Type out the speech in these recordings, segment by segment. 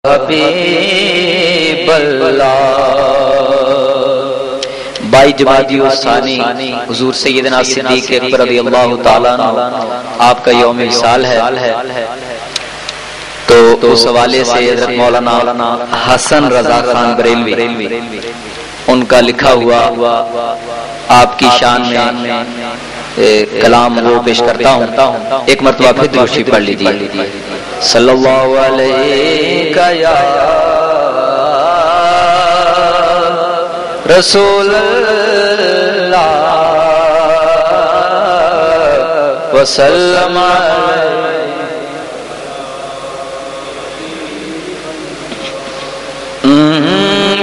حبیب اللہ 22 جمادی الثانی حضور سیدنا صدیق اکبر رضی اللہ تعالیٰ عنہ آپ کا یوم وصال ہے، تو اس حوالے سے حضرت مولانا حسن رضا خان بریلوی ان کا لکھا ہوا آپ کی شان میں کلام وہ پیش کرتا ہوں، ایک مرتبہ پھر درود شریف پڑھ لیجیے۔ صلی اللہ علیہ یا رسول اللہ وسلم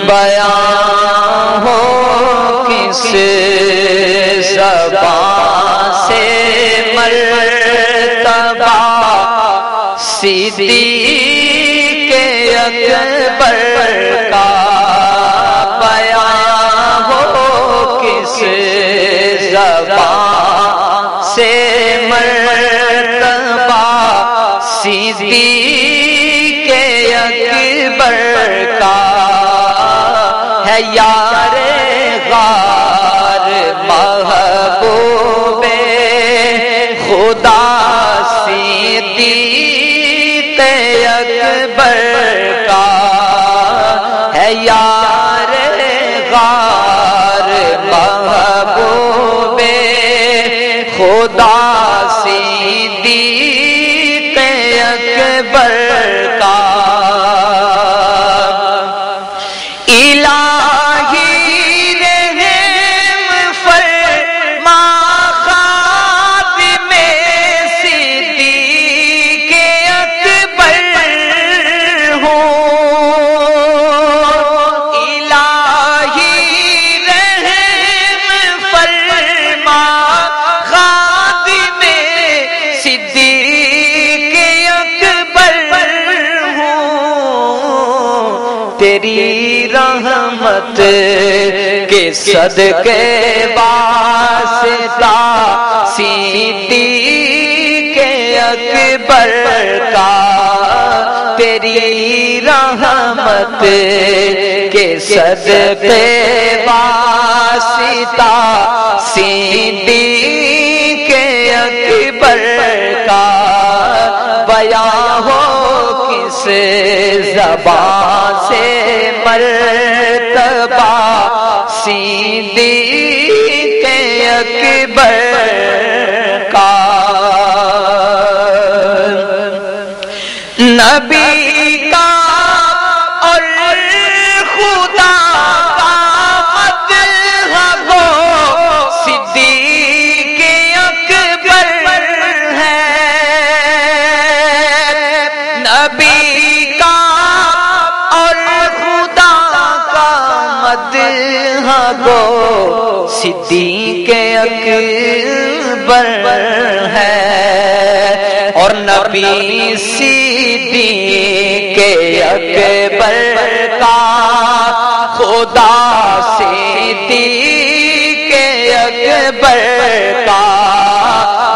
بیان ہو کس زبان سے مرتبہ صدیق اکبر کا بیان ہو کس زبان سے مرتبہ صدیق اکبر کا ہے یار غار محبوب خدا صدیق اکبر کا ہے یار غار محبوب خدا صدیق اکبر کا تیری رحمت کے صدقے واسطہ صدیق اکبر کا، تیری رحمت کے صدقے واسطہ صدیق اکبر کا بیان ہو کس زبان سے مرتبہ صدیق اکبر کا، نبی کا اور خدا کا مدح ہو صدیق اکبر ہے، نبی کا اور خدا کا مدح ہو صدیق اکبر ہے، اور نبی صدیق اکبر کا خدا صدیق اکبر کا،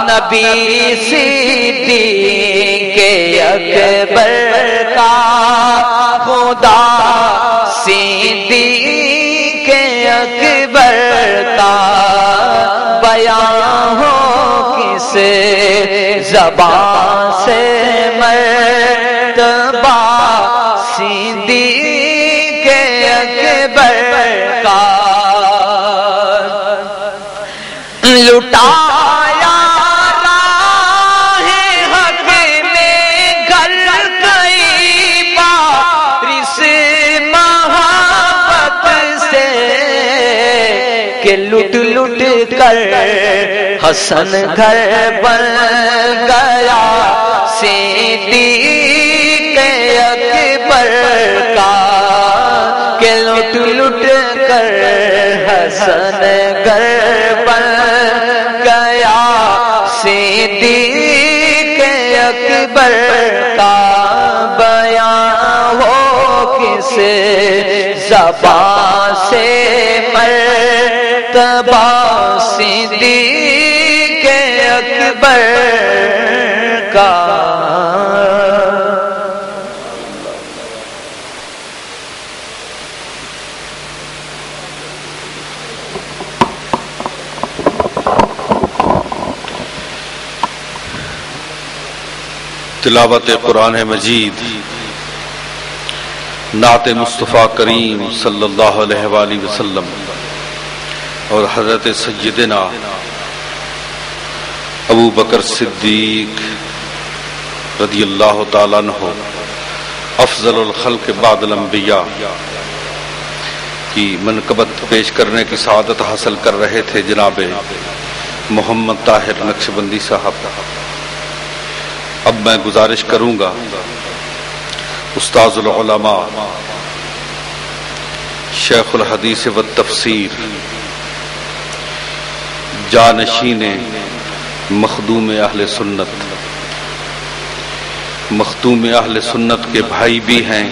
نبی صدیق اکبر کا خدا صدیق اکبر کا بیان ہو کس زبان سے مرتبہ صدیق اکبر کا، لٹایا راہ حق میں گھر گئی بارش محبت سے، کہ لٹ لٹ کر حسن گھر بن گیا صدیق اکبر کا، کہ لٹ لٹ کر حسن گھر بن گیا صدیق اکبر کا بیان ہو کس زبان سے مرتبہ صدیق اکبر کا، تلاوت قرآن مجید، نعت مصطفیٰ کریم صلی اللہ علیہ وآلہ وسلم اور حضرت سیدنا ابو بکر صدیق رضی اللہ تعالیٰ عنہ افضل الخلق بعد الانبیاء کی منقبت پیش کرنے کی سعادت حاصل کر رہے تھے جناب محمد طاہر نقشبندی صاحب. اب میں گزارش کروں گا استاذ العلماء شیخ الحدیث والتفسیر جانشین مخدوم اہل سنت، مخدوم اہل سنت کے بھائی بھی ہیں،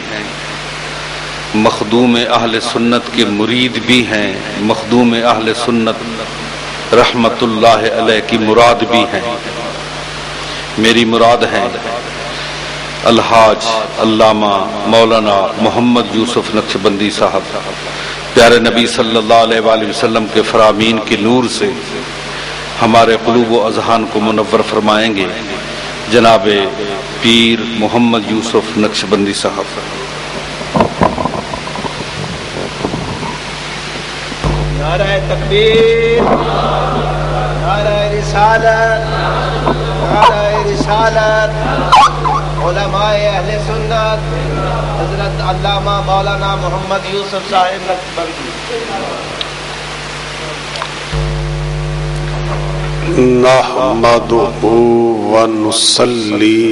مخدوم اہل سنت کے مرید بھی ہیں، مخدوم اہل سنت رحمت اللہ علیہ کی مراد بھی ہیں. میری مراد ہیں الحاج علامہ مولانا محمد یوسف نقشبندی صاحب. پیارے نبی صلی اللہ علیہ وآلہ وسلم کے فرامین کے نور سے ہمارے قلوب و اذہان کو منور فرمائیں گے جناب پیر محمد یوسف نقشبندی صاحب. نعرہ تکبیر، نعرہ رسالت، نعرہ رسالت. علماء اہل سنت حضرت علامہ مولانا محمد یوسف صاحب نقشبندی. نحمدہ ونصلی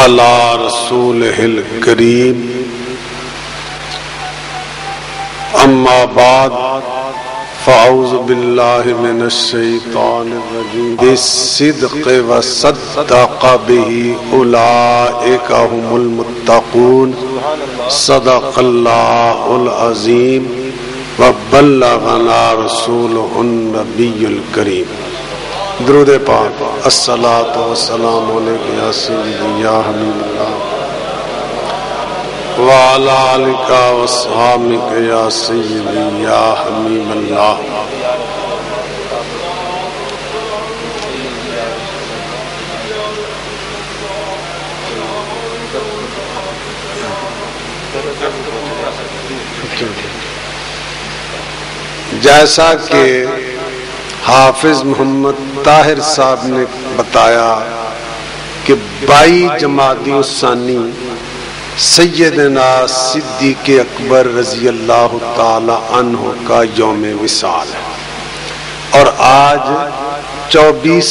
علی رسولہ الکریم. اما بعد فاعوذ باللہ من الشیطان الرجیم. بالصدق وصدق به اولئک هم المتقون. صدق اللہ العظیم وبلغنا رسولہ النبی الکریم. درود پاک. الصلاۃ والسلام علیک یا سیدی یا حبیب اللہ وعلی آلک واصحابک یا سیدی یا حبیب اللہ. جیسا کہ حافظ محمد طاہر صاحب نے بتایا کہ 22 جمادی الثانی سیدنا صدیق اکبر رضی اللہ تعالی عنہ کا یوم وصال ہے اور آج 24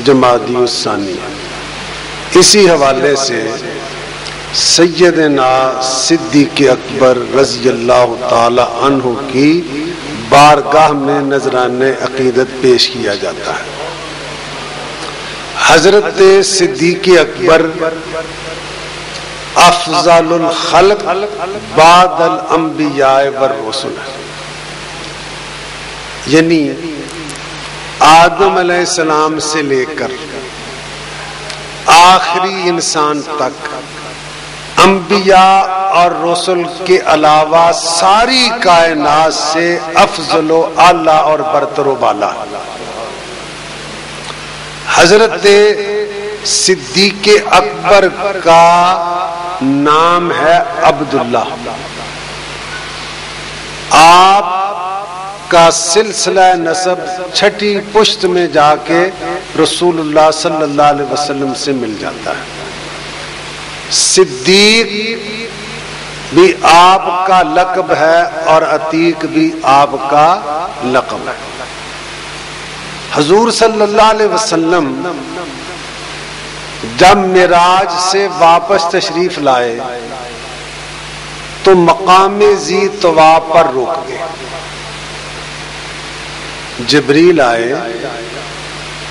جمادی الثانی ہے. اسی حوالے سے سیدنا صدیق اکبر رضی اللہ تعالی عنہ کی بارگاہ میں نذران عقیدت پیش کیا جاتا ہے. حضرت صدیق اکبر افضل الخلق بعد الانبیاء والرسل، یعنی آدم علیہ السلام سے لے کر آخری انسان تک انبیاء اور رسل کے علاوہ ساری کائنات سے افضل و اعلیٰ اور برتر و بالا. حضرت صدیق اکبر کا نام ہے عبداللہ. آپ کا سلسلہ نسب چھٹی پشت میں جا کے رسول اللہ صلی اللہ علیہ وسلم سے مل جاتا ہے. صدیق بھی آپ کا لقب ہے اور عتیق بھی آپ کا لقب ہے. حضور صلی اللہ علیہ وسلم جب معراج سے واپس تشریف لائے تو مقام ذی طوا پر روک گئے. جبریل آئے،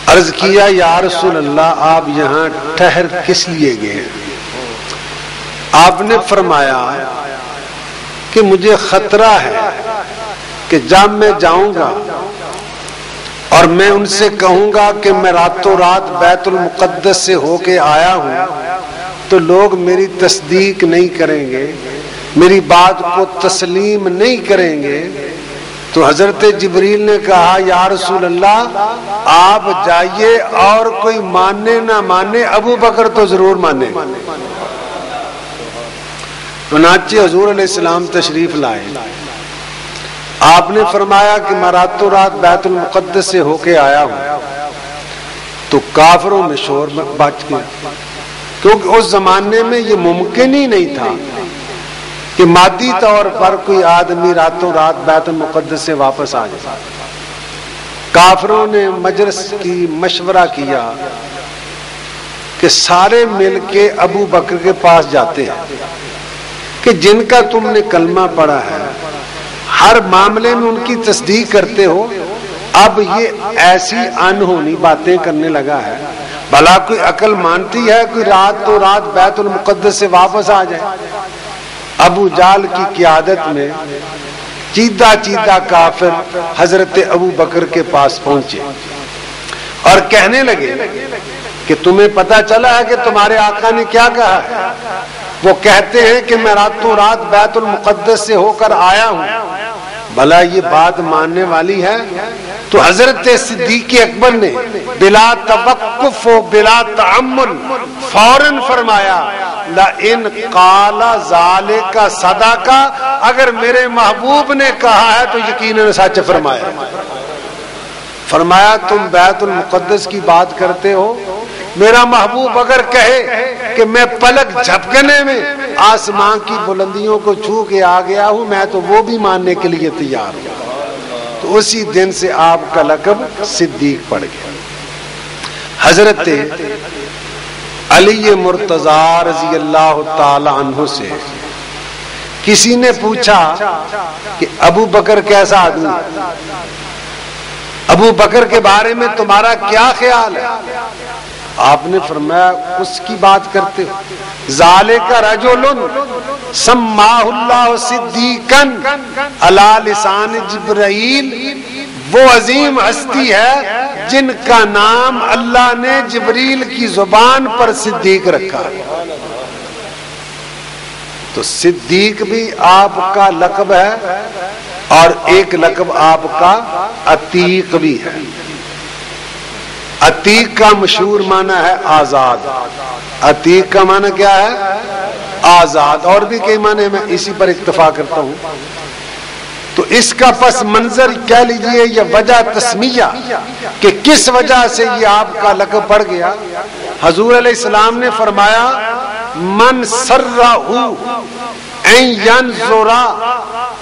عرض کیا یا رسول اللہ آپ یہاں ٹھہر کس لیے گئے؟ آپ نے فرمایا کہ مجھے خطرہ ہے کہ جب میں جاؤں گا اور میں ان سے کہوں گا کہ میں راتوں رات بیت المقدس سے ہو کے آیا ہوں تو لوگ میری تصدیق نہیں کریں گے، میری بات کو تسلیم نہیں کریں گے، تو حضرت جبریل نے کہا یا رسول اللہ آپ جائیے، اور کوئی مانے نہ مانے ابو بکر تو ضرور مانے۔ چنانچہ حضور علیہ السلام تشریف لائے، آپ نے فرمایا کہ میں راتوں رات بیت المقدس سے ہو کے آیا ہوں، تو کافروں میں شور بچ گیا، کیونکہ اس زمانے میں یہ ممکن ہی نہیں تھا کہ مادی طور پر کوئی آدمی راتوں رات بیت المقدس سے واپس آ جائے۔ کافروں نے مجلس کی مشورہ کیا کہ سارے مل کے ابو بکر کے پاس جاتے ہیں کہ جن کا تم نے کلمہ پڑھا ہے، ہر معاملے میں ان کی تصدیق کرتے ہو، اب یہ ایسی انہونی باتیں کرنے لگا ہے، بھلا کوئی عقل مانتی ہے کوئی رات تو رات بیت المقدس سے واپس آ جائے؟ ابو جال کی قیادت میں چیدہ چیدہ کافر حضرت ابو بکر کے پاس پہنچے اور کہنے لگے کہ تمہیں پتہ چلا ہے کہ تمہارے آقا نے کیا کہا ہے؟ وہ کہتے ہیں کہ میں راتوں رات بیت المقدس سے ہو کر آیا ہوں، بھلا یہ بات ماننے والی ہے؟ تو حضرت صدیق اکبر نے بلا توقف و بلا تعمل فوراً فرمایا لئن قال ذالک صدقہ، اگر میرے محبوب نے کہا ہے تو یقیناً سچ فرمایا۔ فرمایا تم بیت المقدس کی بات کرتے ہو، میرا محبوب اگر کہے کہ میں پلک جھپکنے میں آسمان کی بلندیوں کو چھو کے آ گیا ہوں، میں تو وہ بھی ماننے کے لیے تیار ہوں۔ تو اسی دن سے آپ کا لقب صدیق پڑ گیا۔ حضرت علی مرتضیٰ رضی اللہ تعالی عنہ سے کسی نے پوچھا کہ ابو بکر کیسا آدمی، ابو بکر کے بارے میں تمہارا کیا خیال ہے؟ آپ نے فرمایا اس کی بات کرتے ہو، ذالک رجل سماہ اللہ صدیقا علی لسان جبرائیل، وہ عظیم ہستی ہے جن کا نام اللہ نے جبریل کی زبان پر صدیق رکھا۔ تو صدیق بھی آپ کا لقب ہے، اور ایک لقب آپ کا عتیق بھی ہے۔ عتیق کا مشہور معنی ہے آزاد، عتیق کا معنی کیا ہے؟ آزاد، اور بھی کئی معنی میں اسی پر اکتفا کرتا ہوں۔ تو اس کا پس منظر کہہ لیجئے یا وجہ تسمیہ کہ کس وجہ سے یہ آپ کا لقب پڑ گیا۔ حضور علیہ السلام نے فرمایا من سرہ ان ینظر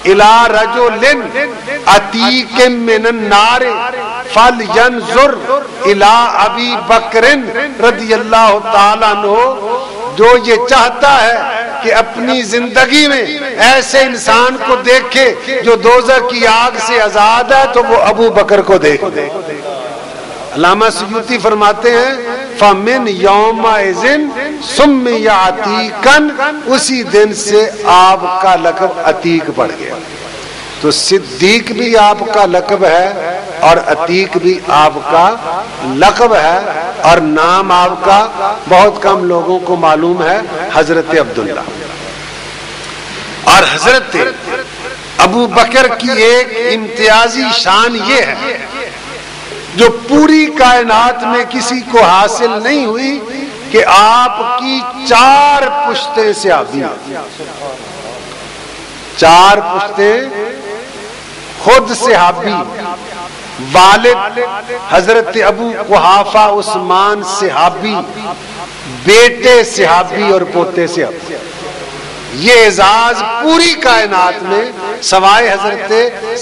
الی رجل عتیق من النار فلینظر الی ابی بکر رضی اللہ تعالی عنہ، جو یہ چاہتا ہے کہ اپنی زندگی میں ایسے انسان کو دیکھے جو دوزخ کی آگ سے آزاد ہے، تو وہ ابو بکر کو دیکھ دے۔ علامہ سیوطی فرماتے ہیں فَمِنْ يَوْمَئِذٍ سُمِّيَ عَتِيقًا، اسی دن سے آپ کا لقب عتیق پڑ گیا۔ تو صدیق بھی آپ کا لقب ہے اور عتیق بھی آپ کا لقب ہے، اور نام آپ کا بہت کم لوگوں کو معلوم ہے، حضرت عبداللہ۔ اور حضرت ابو بکر کی ایک امتیازی شان یہ ہے جو پوری کائنات میں کسی کو حاصل نہیں ہوئی کہ آپ کی 4 پشتیں صحابی ہیں، 4 پشتیں خود صحابی، والد حضرت ابو قحافہ عثمان صحابی، بیٹے صحابی اور پوتے صحابی۔ یہ اعزاز پوری کائنات میں سوائے حضرت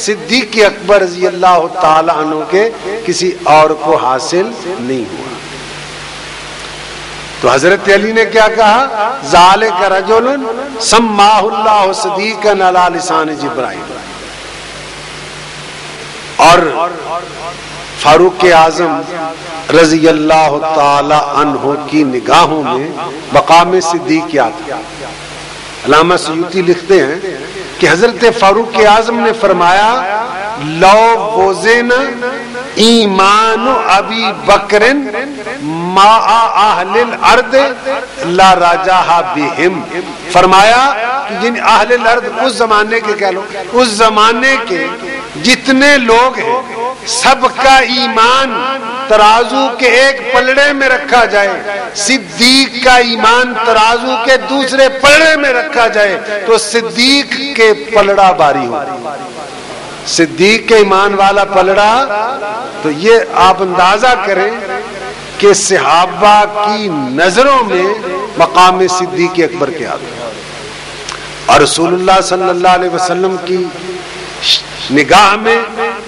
صدیق اکبر رضی اللہ تعالی عنہ کے کسی اور کو حاصل نہیں ہوا۔ تو حضرت علی نے کیا کہا؟ ذالک رجل سماہ اللہ صدیقا علی لسان جبرائیل۔ اور فاروق اعظم رضی اللہ تعالی عنہ کی نگاہوں میں مقام صدیقیات۔ علامہ سیوطی لکھتے ہیں کہ حضرت فاروق اعظم نے فرمایا لو وزن ایمان ابی بکر مع اہل الارض لا رجح بہم، فرمایا کہ جن اہل الارض اس زمانے کے کہہ لو، اس زمانے کے جتنے لوگ ہیں سب کا ایمان ترازو کے ایک پلڑے میں رکھا جائے، صدیق کا ایمان ترازو کے دوسرے پلڑے میں رکھا جائے تو صدیق کے پلڑا باری ہو، صدیق کے ایمان والا پلڑا. تو یہ آپ اندازہ کریں کہ صحابہ کی نظروں میں مقام صدیق اکبر کیا تھا، اور رسول اللہ صلی اللہ علیہ وسلم کی نگاہ میں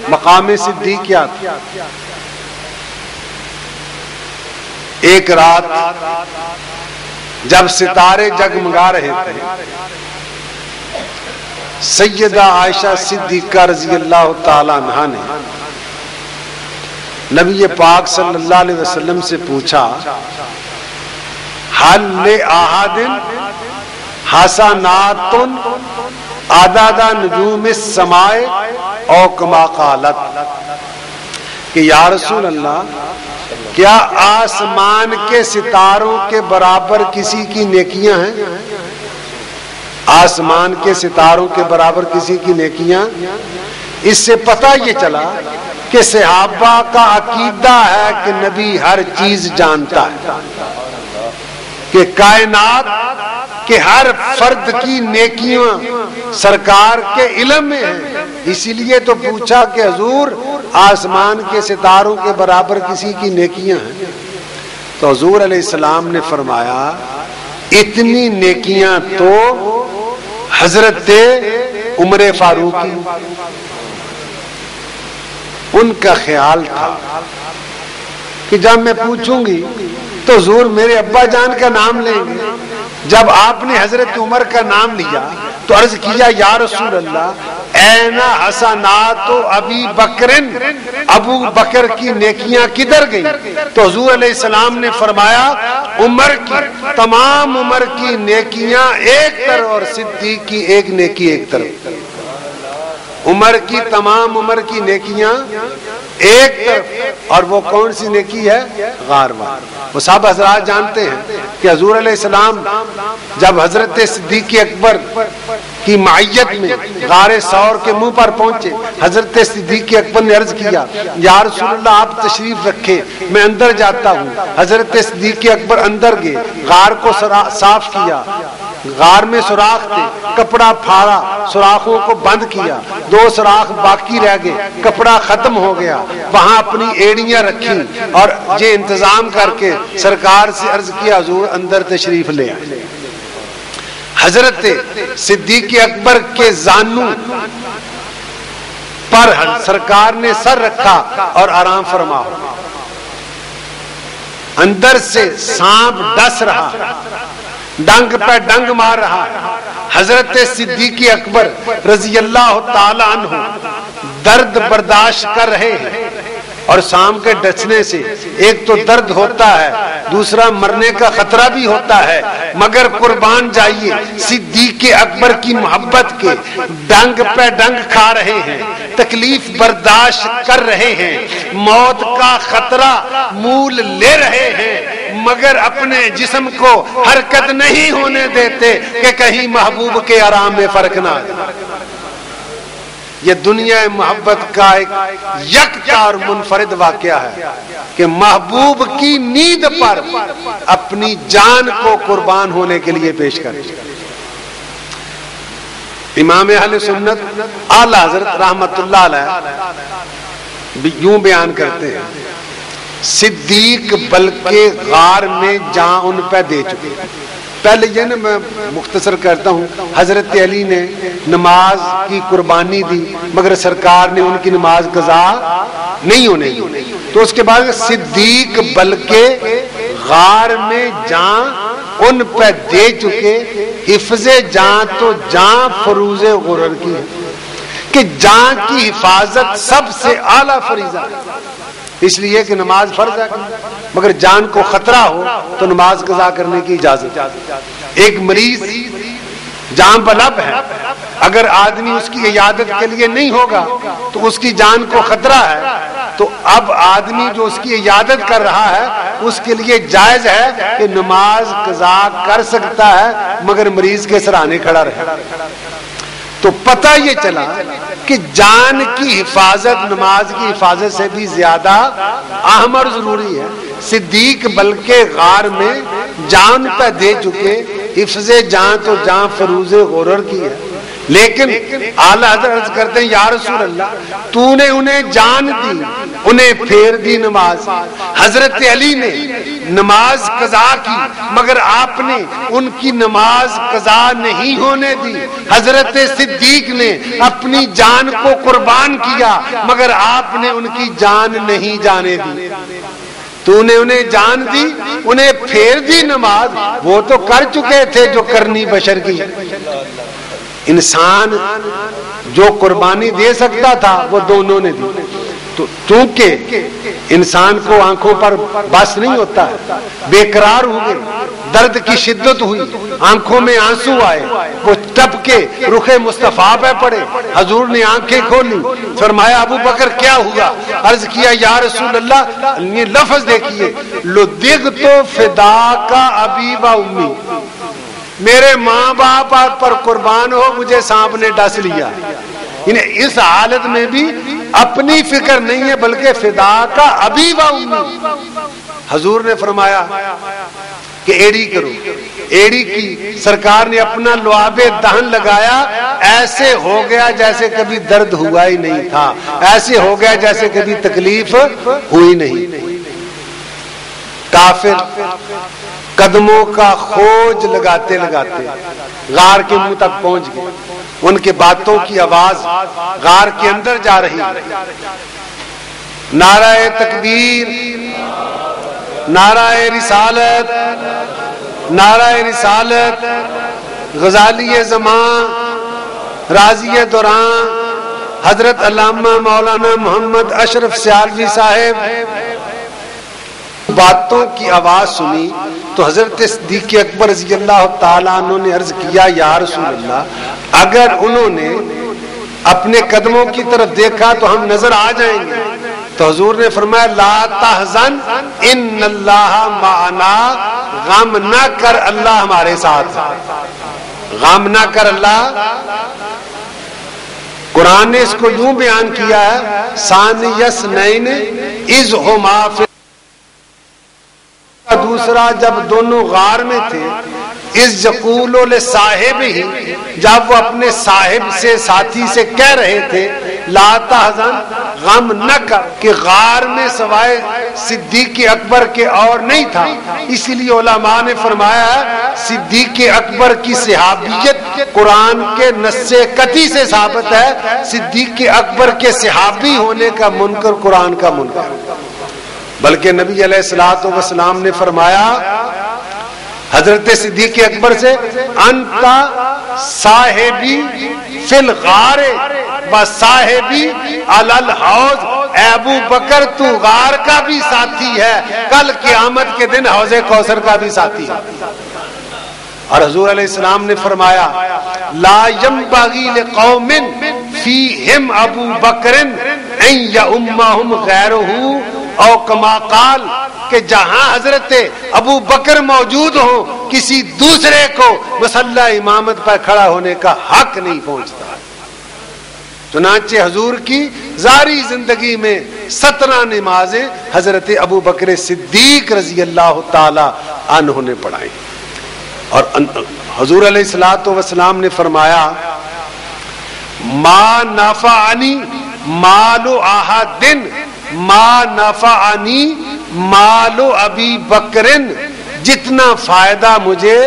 مقام صدیق کیا تھا. ایک رات جب ستارے جگمگا رہے تھے، سیدہ عائشہ صدیقہ رضی اللہ تعالی عنہا نے نبی پاک صلی اللہ علیہ وسلم سے پوچھا، حل لأحد حسنات عدد نجوم السماء او کما قالت، کہ یا رسول اللہ کیا آسمان کے ستاروں کے برابر کسی کی نیکیاں ہیں؟ آسمان کے ستاروں کے برابر کسی کی نیکیاں؟ اس سے پتہ یہ چلا کہ صحابہ کا عقیدہ ہے کہ نبی ہر چیز جانتا ہے، کہ کائنات کہ ہر فرد کی نیکیاں سرکار کے علم میں ہیں. اسی لیے تو پوچھا کہ حضور آسمان کے ستاروں کے برابر کسی کی نیکیاں ہیں؟ تو حضور علیہ السلام نے فرمایا اتنی نیکیاں تو حضرت عمر فاروق کی. ان کا خیال تھا کہ جب میں پوچھوں گی تو حضور میرے ابا جان کا نام لیں گے. جب آپ نے حضرت عمر کا نام لیا تو عرض کیا یا رسول اللہ این حسنات ابی بکرن، ابو بکر کی نیکیاں کدھر گئی؟ تو حضور علیہ السلام نے فرمایا عمر کی تمام عمر کی نیکیاں ایک طرف اور صدیق کی ایک نیکی ایک طرف. عمر کی تمام عمر کی نیکیاں ایک طرف، اور وہ کون سی نیکی ہے؟ غار وار. وہ صاحب حضرات جانتے ہیں کہ حضور علیہ السلام جب حضرت صدیق اکبر کی معیت میں غار ثور کے منہ پر پہنچے، حضرت صدیق اکبر نے عرض کیا یا رسول اللہ آپ تشریف رکھے میں اندر جاتا ہوں. حضرت صدیق اکبر اندر گئے، غار کو صاف کیا، غار میں سوراخ تھے، کپڑا پھاڑا، سوراخوں کو بند کیا، 2 سوراخ باقی رہ گئے، کپڑا ختم ہو گیا، وہاں اپنی ایڑیاں رکھی اور یہ انتظام کر کے سرکار سے عرض کیا حضور اندر تشریف لے آئے. حضرت صدیق اکبر کے زانوں پر سرکار نے سر رکھا اور آرام فرماؤ. اندر سے سانپ ڈس رہا، ڈنگ پہ ڈنگ مار رہا. حضرت صدیق اکبر رضی اللہ تعالی عنہ درد برداشت کر رہے ہیں، اور سانپ کے ڈسنے سے ایک تو درد ہوتا ہے، دوسرا مرنے کا خطرہ بھی ہوتا ہے، مگر قربان جائیے صدیق اکبر کی محبت کے ڈنگ پہ ڈنگ کھا رہے ہیں، تکلیف برداشت کر رہے ہیں، موت کا خطرہ مول لے رہے ہیں، مگر اپنے جسم کو حرکت نہیں ہونے دیتے کہ کہیں محبوب کے آرام میں فرق نہ آئے. یہ دنیا محبت کا ایک یکتا اور منفرد واقعہ ہے کہ محبوب کی نیند پر اپنی جان کو قربان ہونے کے لیے پیش کرے. امام اہل سنت اعلی حضرت رحمت اللہ علیہ یوں بیان کرتے ہیں صدیق بلکہ غار میں جان ان پہ دے چکے. پہلے یہ نا میں مختصر کرتا ہوں، حضرت علی نے نماز کی قربانی دی مگر سرکار نے ان کی نماز قضا نہیں ہونے دی. تو اس کے بعد صدیق بلکہ غار میں جان ان پہ دے چکے. حفظ جان تو جان فروز غرر کی ہے کہ جان کی حفاظت سب سے اعلیٰ فریضہ ہے، اس لیے کہ نماز فرض ہے، مگر جان کو خطرہ ہو تو نماز قضا کرنے کی اجازت. ایک مریض جان بلب ہے، اگر آدمی اس کی عیادت کے لیے نہیں ہوگا تو اس کی جان کو خطرہ ہے، تو اب آدمی جو اس کی عیادت کر رہا ہے اس کے لیے جائز ہے کہ نماز قضا کر سکتا ہے مگر مریض کے سرانے کھڑا رہے. تو پتہ یہ چلا کہ جان کی حفاظت نماز کی حفاظت سے بھی زیادہ اہم اور ضروری ہے. صدیق بلکہ غار میں جان پہ دے چکے. حفظ جان تو جان فروز غرر کی ہے. لیکن اعلیٰ حضرت عرض کرتے ہیں یا رسول اللہ تو نے انہیں جان دی, انہیں پھیر دی نماز. حضرت علی نے نماز قضا کی مگر آپ نے ان کی نماز قضا نہیں ہونے دی. حضرت صدیق نے اپنی جان کو قربان کیا مگر آپ نے ان کی جان نہیں جانے دی. تو نے انہیں جان دی, انہیں پھیر دی نماز. وہ تو کر چکے تھے جو کرنی بشر کی. انسان جو قربانی دے سکتا تھا وہ دونوں نے دی. تو چونکہ انسان کو آنکھوں پر بس نہیں ہوتا, بے قرار ہو گئے, درد کی شدت ہوئی, آنکھوں میں آنسو آئے, وہ ٹپ کے رخ مصطفیٰ پہ پڑے. حضور نے آنکھیں کھولی, فرمایا ابو بکر کیا ہوا؟ عرض کیا یا رسول اللہ, یہ لفظ دیکھیے, لدغت فداک ابی و امی, میرے ماں باپ آپ پر قربان ہو, مجھے سانپ نے ڈس لیا. اس حالت میں بھی اپنی فکر نہیں ہے بلکہ فدا کا ابی و امی. حضور نے فرمایا کہ ایڑی کرو. ایڑی کی سرکار نے اپنا لعاب دہن لگایا, ایسے ہو گیا جیسے کبھی درد ہوا ہی نہیں تھا, ایسے ہو گیا جیسے کبھی تکلیف ہوئی نہیں. کافر قدموں کا کھوج لگاتے لگاتے غار کے منہ تک پہنچ گئے. ان کے باتوں کی آواز غار کے اندر جا رہی. نعرہ تکبیر, نعرہ رسالت, نعرہ رسالت. غزالی زمان, راضی دوران, حضرت علامہ مولانا محمد اشرف سیالوی صاحب باتوں کی آواز سنی تو حضرت صدیق اکبر رضی اللہ تعالیٰ عنہ نے عرض کیا یا رسول اللہ, اگر انہوں نے اپنے قدموں کی طرف دیکھا تو ہم نظر آ جائیں گے. تو حضور نے فرمایا لا تحزن ان اللہ معنا, غم نہ کر اللہ ہمارے ساتھ, غم نہ کر اللہ. قرآن نے اس کو یوں بیان کیا ہے ثانی اثنین اذ ہما فی, دوسرا جب دونوں غار میں تھے, اس یقول لصاحب ہی, جب وہ اپنے صاحب سے ساتھی سے کہہ رہے تھے لا تحزن, غم نہ کر, کہ غار میں سوائے صدیق اکبر کے اور نہیں تھا. اسی لیے علماء نے فرمایا صدیق اکبر کی صحابیت قرآن کے نص قطعی سے ثابت ہے. صدیق اکبر کے صحابی ہونے کا منکر قرآن کا منکر, بلکہ نبی علیہ الصلوۃ والسلام نے فرمایا حضرت صدیق اکبر سے انت صاحبی فی الغار و صاحبی علی الحوض, اے ابو بکر تو غار کا بھی ساتھی ہے, کل قیامت کے دن حوض کوثر کا بھی ساتھی ہے. اور حضور علیہ السلام نے فرمایا لا ينبغي لقوم فیہم ابو بکر ان یؤمہم غیرہ او کما قال, کہ جہاں حضرت ابو بکر موجود ہوں کسی دوسرے کو مصلی امامت پر کھڑا ہونے کا حق نہیں پہنچتا. چنانچہ حضور کی ظاہری زندگی میں 17 نمازیں حضرت ابو بکر صدیق رضی اللہ تعالی عنہ نے پڑھائی. اور حضور علیہ الصلوۃ والسلام نے فرمایا ما نفعنی مال احد ما نفعنی مال ابی بکر, جتنا فائدہ مجھے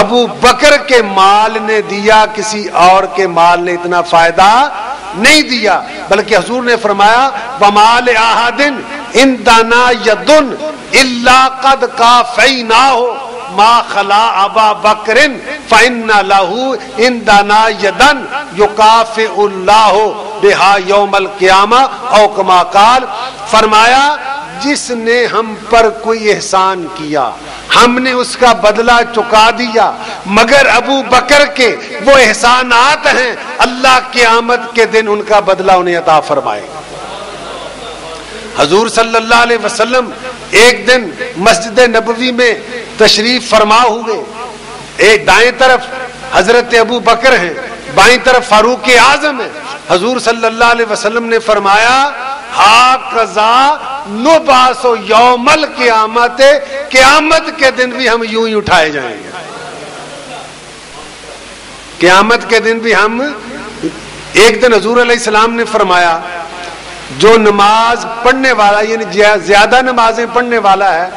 ابو بکر کے مال نے دیا کسی اور کے مال نے اتنا فائدہ نہیں دیا. بلکہ حضور نے فرمایا ومال احد عندنا ید الا قد کافیناہ ما خلا ابا بکر فإن له عندنا یدن یکافئ اللہ بہا یوم القیامہ او کما قال. فرمایا جس نے ہم پر کوئی احسان کیا ہم نے اس کا بدلہ چکا دیا, مگر ابو بکر کے وہ احسانات ہیں اللہ قیامت کے دن ان کا بدلہ انہیں عطا فرمائے. حضور صلی اللہ علیہ وسلم ایک دن مسجد نبوی میں تشریف فرما ہوئے. ایک دائیں طرف حضرت ابو بکر ہیں, بائیں طرف فاروق اعظم ہے. حضور صلی اللہ علیہ وسلم نے فرمایا ہاکذا نبعث یوم القیامت، قیامت کے دن بھی ہم یوں ہی اٹھائے جائیں گے. قیامت کے دن بھی ہم. ایک دن حضور علیہ السلام نے فرمایا جو نماز پڑھنے والا یعنی زیادہ نمازیں پڑھنے والا ہے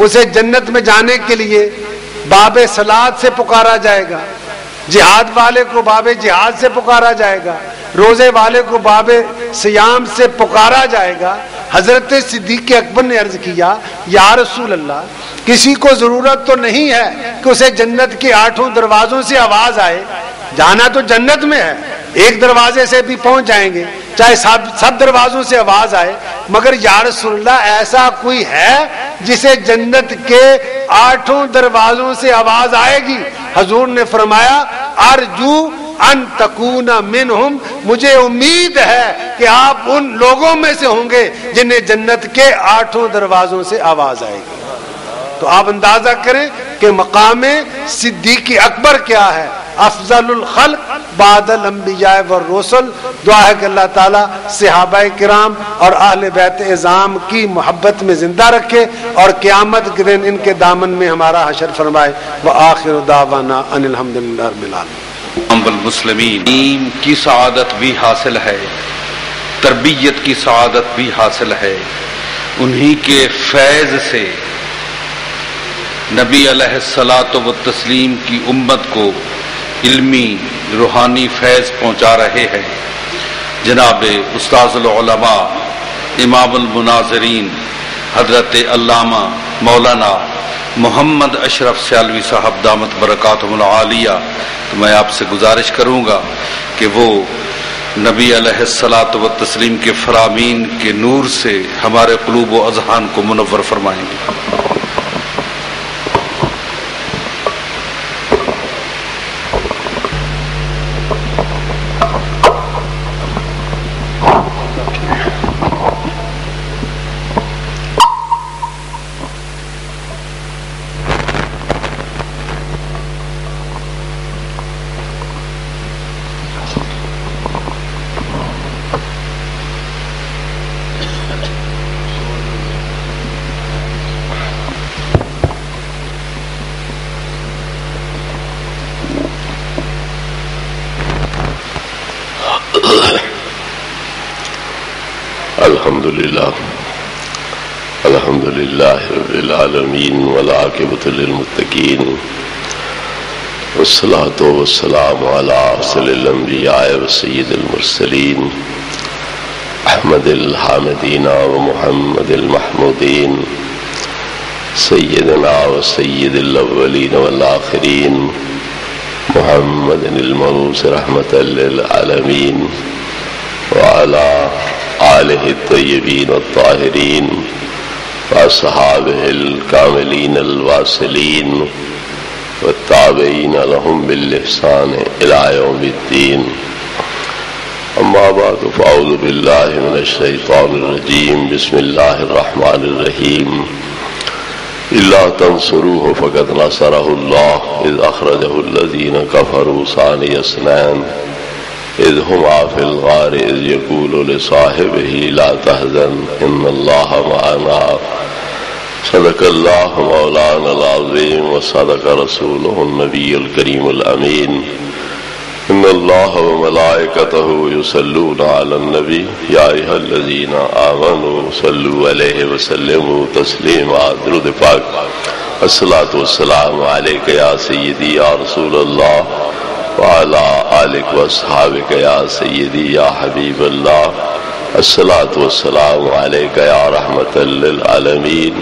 اسے جنت میں جانے کے لیے باب صلاۃ سے پکارا جائے گا، جہاد والے کو باب جہاد سے پکارا جائے گا، روزے والے کو باب سیام سے پکارا جائے گا. حضرت صدیق اکبر نے عرض کیا یا رسول اللہ کسی کو ضرورت تو نہیں ہے کہ اسے جنت کے 8 دروازوں سے آواز آئے، جانا تو جنت میں ہے، ایک دروازے سے بھی پہنچ جائیں گے چاہے سب دروازوں سے آواز آئے، مگر یا رسول اللہ ایسا کوئی ہے جسے جنت کے 8 دروازوں سے آواز آئے گی؟ حضور نے فرمایا ارجو ان تکون منہم، مجھے امید ہے کہ آپ ان لوگوں میں سے ہوں گے جنہیں جنت کے 8 دروازوں سے آواز آئے گی. تو آپ اندازہ کریں کہ مقام صدیق اکبر کیا ہے، افضل الخلق بعد الانبیاء والرسل. دعا ہے کہ اللہ تعالیٰ صحابہ کرام اور اہل بیت اعظام کی محبت میں زندہ رکھے اور قیامت کے دن ان کے دامن میں ہمارا حشر فرمائے. وآخر دعوانا ان الحمدللہ رب العالمین. المسلمین کی سعادت بھی حاصل ہے، تربیت کی سعادت بھی حاصل ہے. انہی کے فیض سے نبی علیہ الصلاۃ والتسلیم کی امت کو علمی روحانی فیض پہنچا رہے ہیں. جناب استاذ العلماء امام المناظرین حضرت علامہ مولانا محمد اشرف سیالوی صاحب دامت برکاتہم العالیہ، تو میں آپ سے گزارش کروں گا کہ وہ نبی علیہ الصلاۃ والتسلیم کے فرامین کے نور سے ہمارے قلوب و اذہان کو منور فرمائیں گے. الحمد للہ رب العالمین والعاقبۃ للمتقین والصلاة والسلام علی افضل الانبیاء وسید المرسلین احمد الحامدین ومحمد المحمودین سیدنا وسید الاولین والآخرین محمد المبعوث رحمۃ للعالمین وعلی آلہ الطیبین الطاہرین واصحابہ الکاملین الواصلین والتابعین لهم بالإحسان إلى يوم الدين. اما بعد فاعوذ باللہ من الشیطان الرجیم. بسم اللہ الرحمن الرحیم. الا تنصروه فقد نصره الله اذ اخرجه الذين كفروا ثاني اثنين اذ هما في الغار اذ يقول لصاحبه لا تحزن ان الله معنا. صدق الله مولانا العظيم وصدق رسوله النبي الكريم الأمين. إن الله وملائكته يصلون على النبي يا أيها الذين آمنوا صلوا عليه وسلموا تسليما. درود پاک. الصلاة والسلام عليك يا سيدي يا رسول الله وعلى آلك وأصحابك يا سيدي يا حبيب الله. الصلاة والسلام عليك يا رحمة للعالمين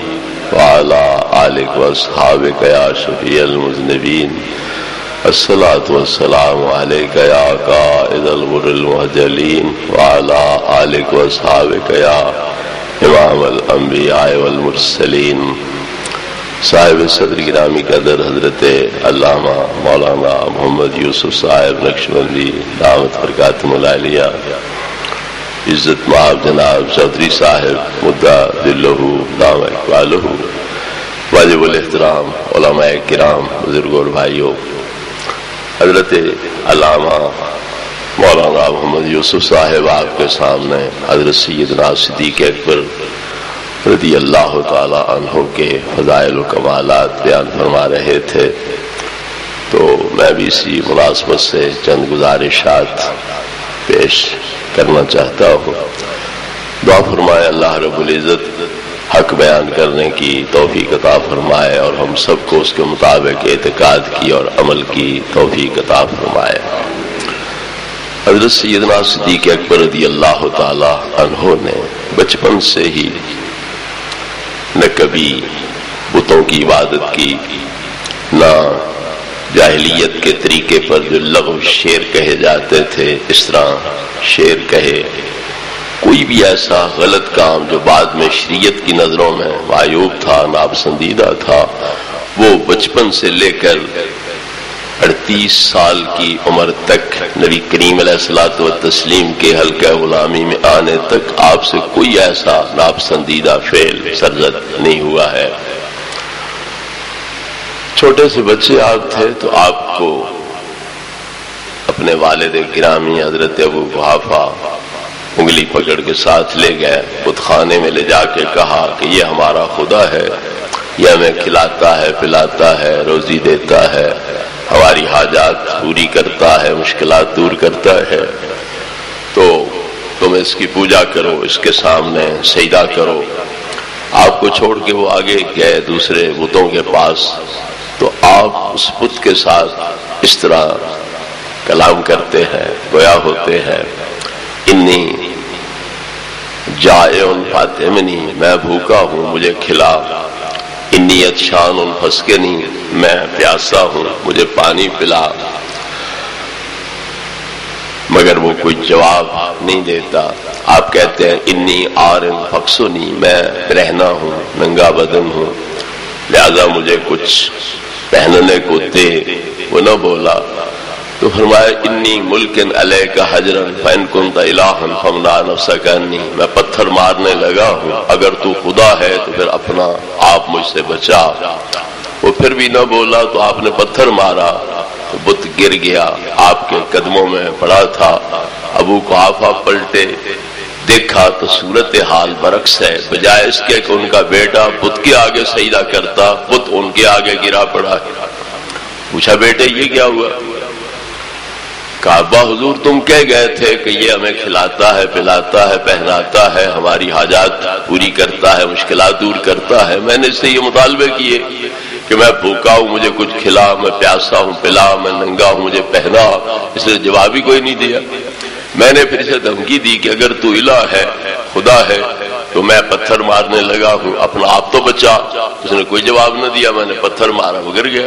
وعلى آلك وأصحابك يا شفيع المذنبين. الصلاة والسلام عليك يا قائد الغر المهجلين وعلى آلك وأصحابك يا إمام الأنبياء والمرسلين. صاحب صدر گرامی قدر حضرت علامہ مولانا محمد یوسف صاحب نقشبندی دعوت برکاتہم العالیہ، عزت مآب جناب چودھری صاحب مدعا دلہ دام اقبالہ، واجب الاحترام علماء کرام، بزرگوں اور بھائیوں، حضرت علامہ مولانا محمد یوسف صاحب آپ کے سامنے حضرت سیدنا صدیق اکبر رضی اللہ تعالی عنہ کے فضائل و کمالات بیان فرما رہے تھے، تو میں بھی اسی مناسبت سے چند گزارشات پیش کرنا چاہتا ہوں۔ دعا فرمائے اللہ رب العزت حق بیان کرنے کی توفیق عطا فرمائے اور ہم سب کو اس کے مطابق اعتقاد کی اور عمل کی توفیق عطا فرمائے۔ حضرت سیدنا صدیق اکبر رضی اللہ تعالی عنہ نے بچپن سے ہی نہ کبھی بتوں کی عبادت کی، نہ جاہلیت کے طریقے پر جو لغو شعر کہے جاتے تھے اس طرح شعر کہے، کوئی بھی ایسا غلط کام جو بعد میں شریعت کی نظروں میں معیوب تھا، ناپسندیدہ تھا، وہ بچپن سے لے کر 38 سال کی عمر تک نبی کریم علیہ الصلوۃ والتسلیم کے حلقہ غلامی میں آنے تک آپ سے کوئی ایسا ناپسندیدہ فعل سرزد نہیں ہوا ہے۔ چھوٹے سے بچے آپ تھے تو آپ کو اپنے والد گرامی حضرت ابو قحافہ انگلی پکڑ کے ساتھ لے گئے، بت خانے میں لے جا کے کہا کہ یہ ہمارا خدا ہے، یہ ہمیں کھلاتا ہے، پلاتا ہے، روزی دیتا ہے، ہماری حاجات پوری کرتا ہے، مشکلات دور کرتا ہے، تو تم اس کی پوجا کرو، اس کے سامنے سجدہ کرو۔ آپ کو چھوڑ کے وہ آگے گئے دوسرے بتوں کے پاس، تو آپ اس بت کے ساتھ اس طرح کلام کرتے ہیں، گویا ہوتے ہیں، انی جائعن فاطمنی، میں بھوکا ہوں مجھے کھلا، انی عطشان فاسقنی، میں پیاسا ہوں مجھے پانی پلا، مگر وہ کوئی جواب نہیں دیتا۔ آپ کہتے ہیں انی عار فاکسنی، میں رہنا ہوں، ننگا بدن ہوں، لہذا مجھے کچھ پہننے کو دے، وہ نہ بولا۔ تو فرمایا انی ملکن علیک حجرن فإن کنت الہا فامنع نفسک عنی، میں پتھر مارنے لگا ہوں، اگر تو خدا ہے تو پھر اپنا آپ مجھ سے بچا۔ وہ پھر بھی نہ بولا تو آپ نے پتھر مارا تو بت گر گیا، آپ کے قدموں میں پڑا تھا۔ ابو قحافہ پلٹے، دیکھا تو صورتحال برعکس ہے، بجائے اس کے کہ ان کا بیٹا بت کے آگے سجدہ کرتا، بت ان کے آگے گرا پڑا ہے۔ پوچھا بیٹے یہ کیا ہوا؟ کہا ابا حضور تم کہہ گئے تھے کہ یہ ہمیں کھلاتا ہے، پلاتا ہے، پہناتا ہے، ہماری حاجات پوری کرتا ہے، مشکلات دور کرتا ہے، میں نے اس سے یہ مطالبے کیے کہ میں بھوکا ہوں مجھے کچھ کھلا، میں پیاسا ہوں پلا، میں ننگا ہوں مجھے پہنا، اس نے جواب ہی کوئی نہیں دیا۔ میں نے پھر اسے دھمکی دی کہ اگر تو الہ ہے، خدا ہے، تو میں پتھر مارنے لگا ہوں، اپنا آپ تو بچا۔ اس نے کوئی جواب نہ دیا، میں نے پتھر مارا، وہ گر گیا۔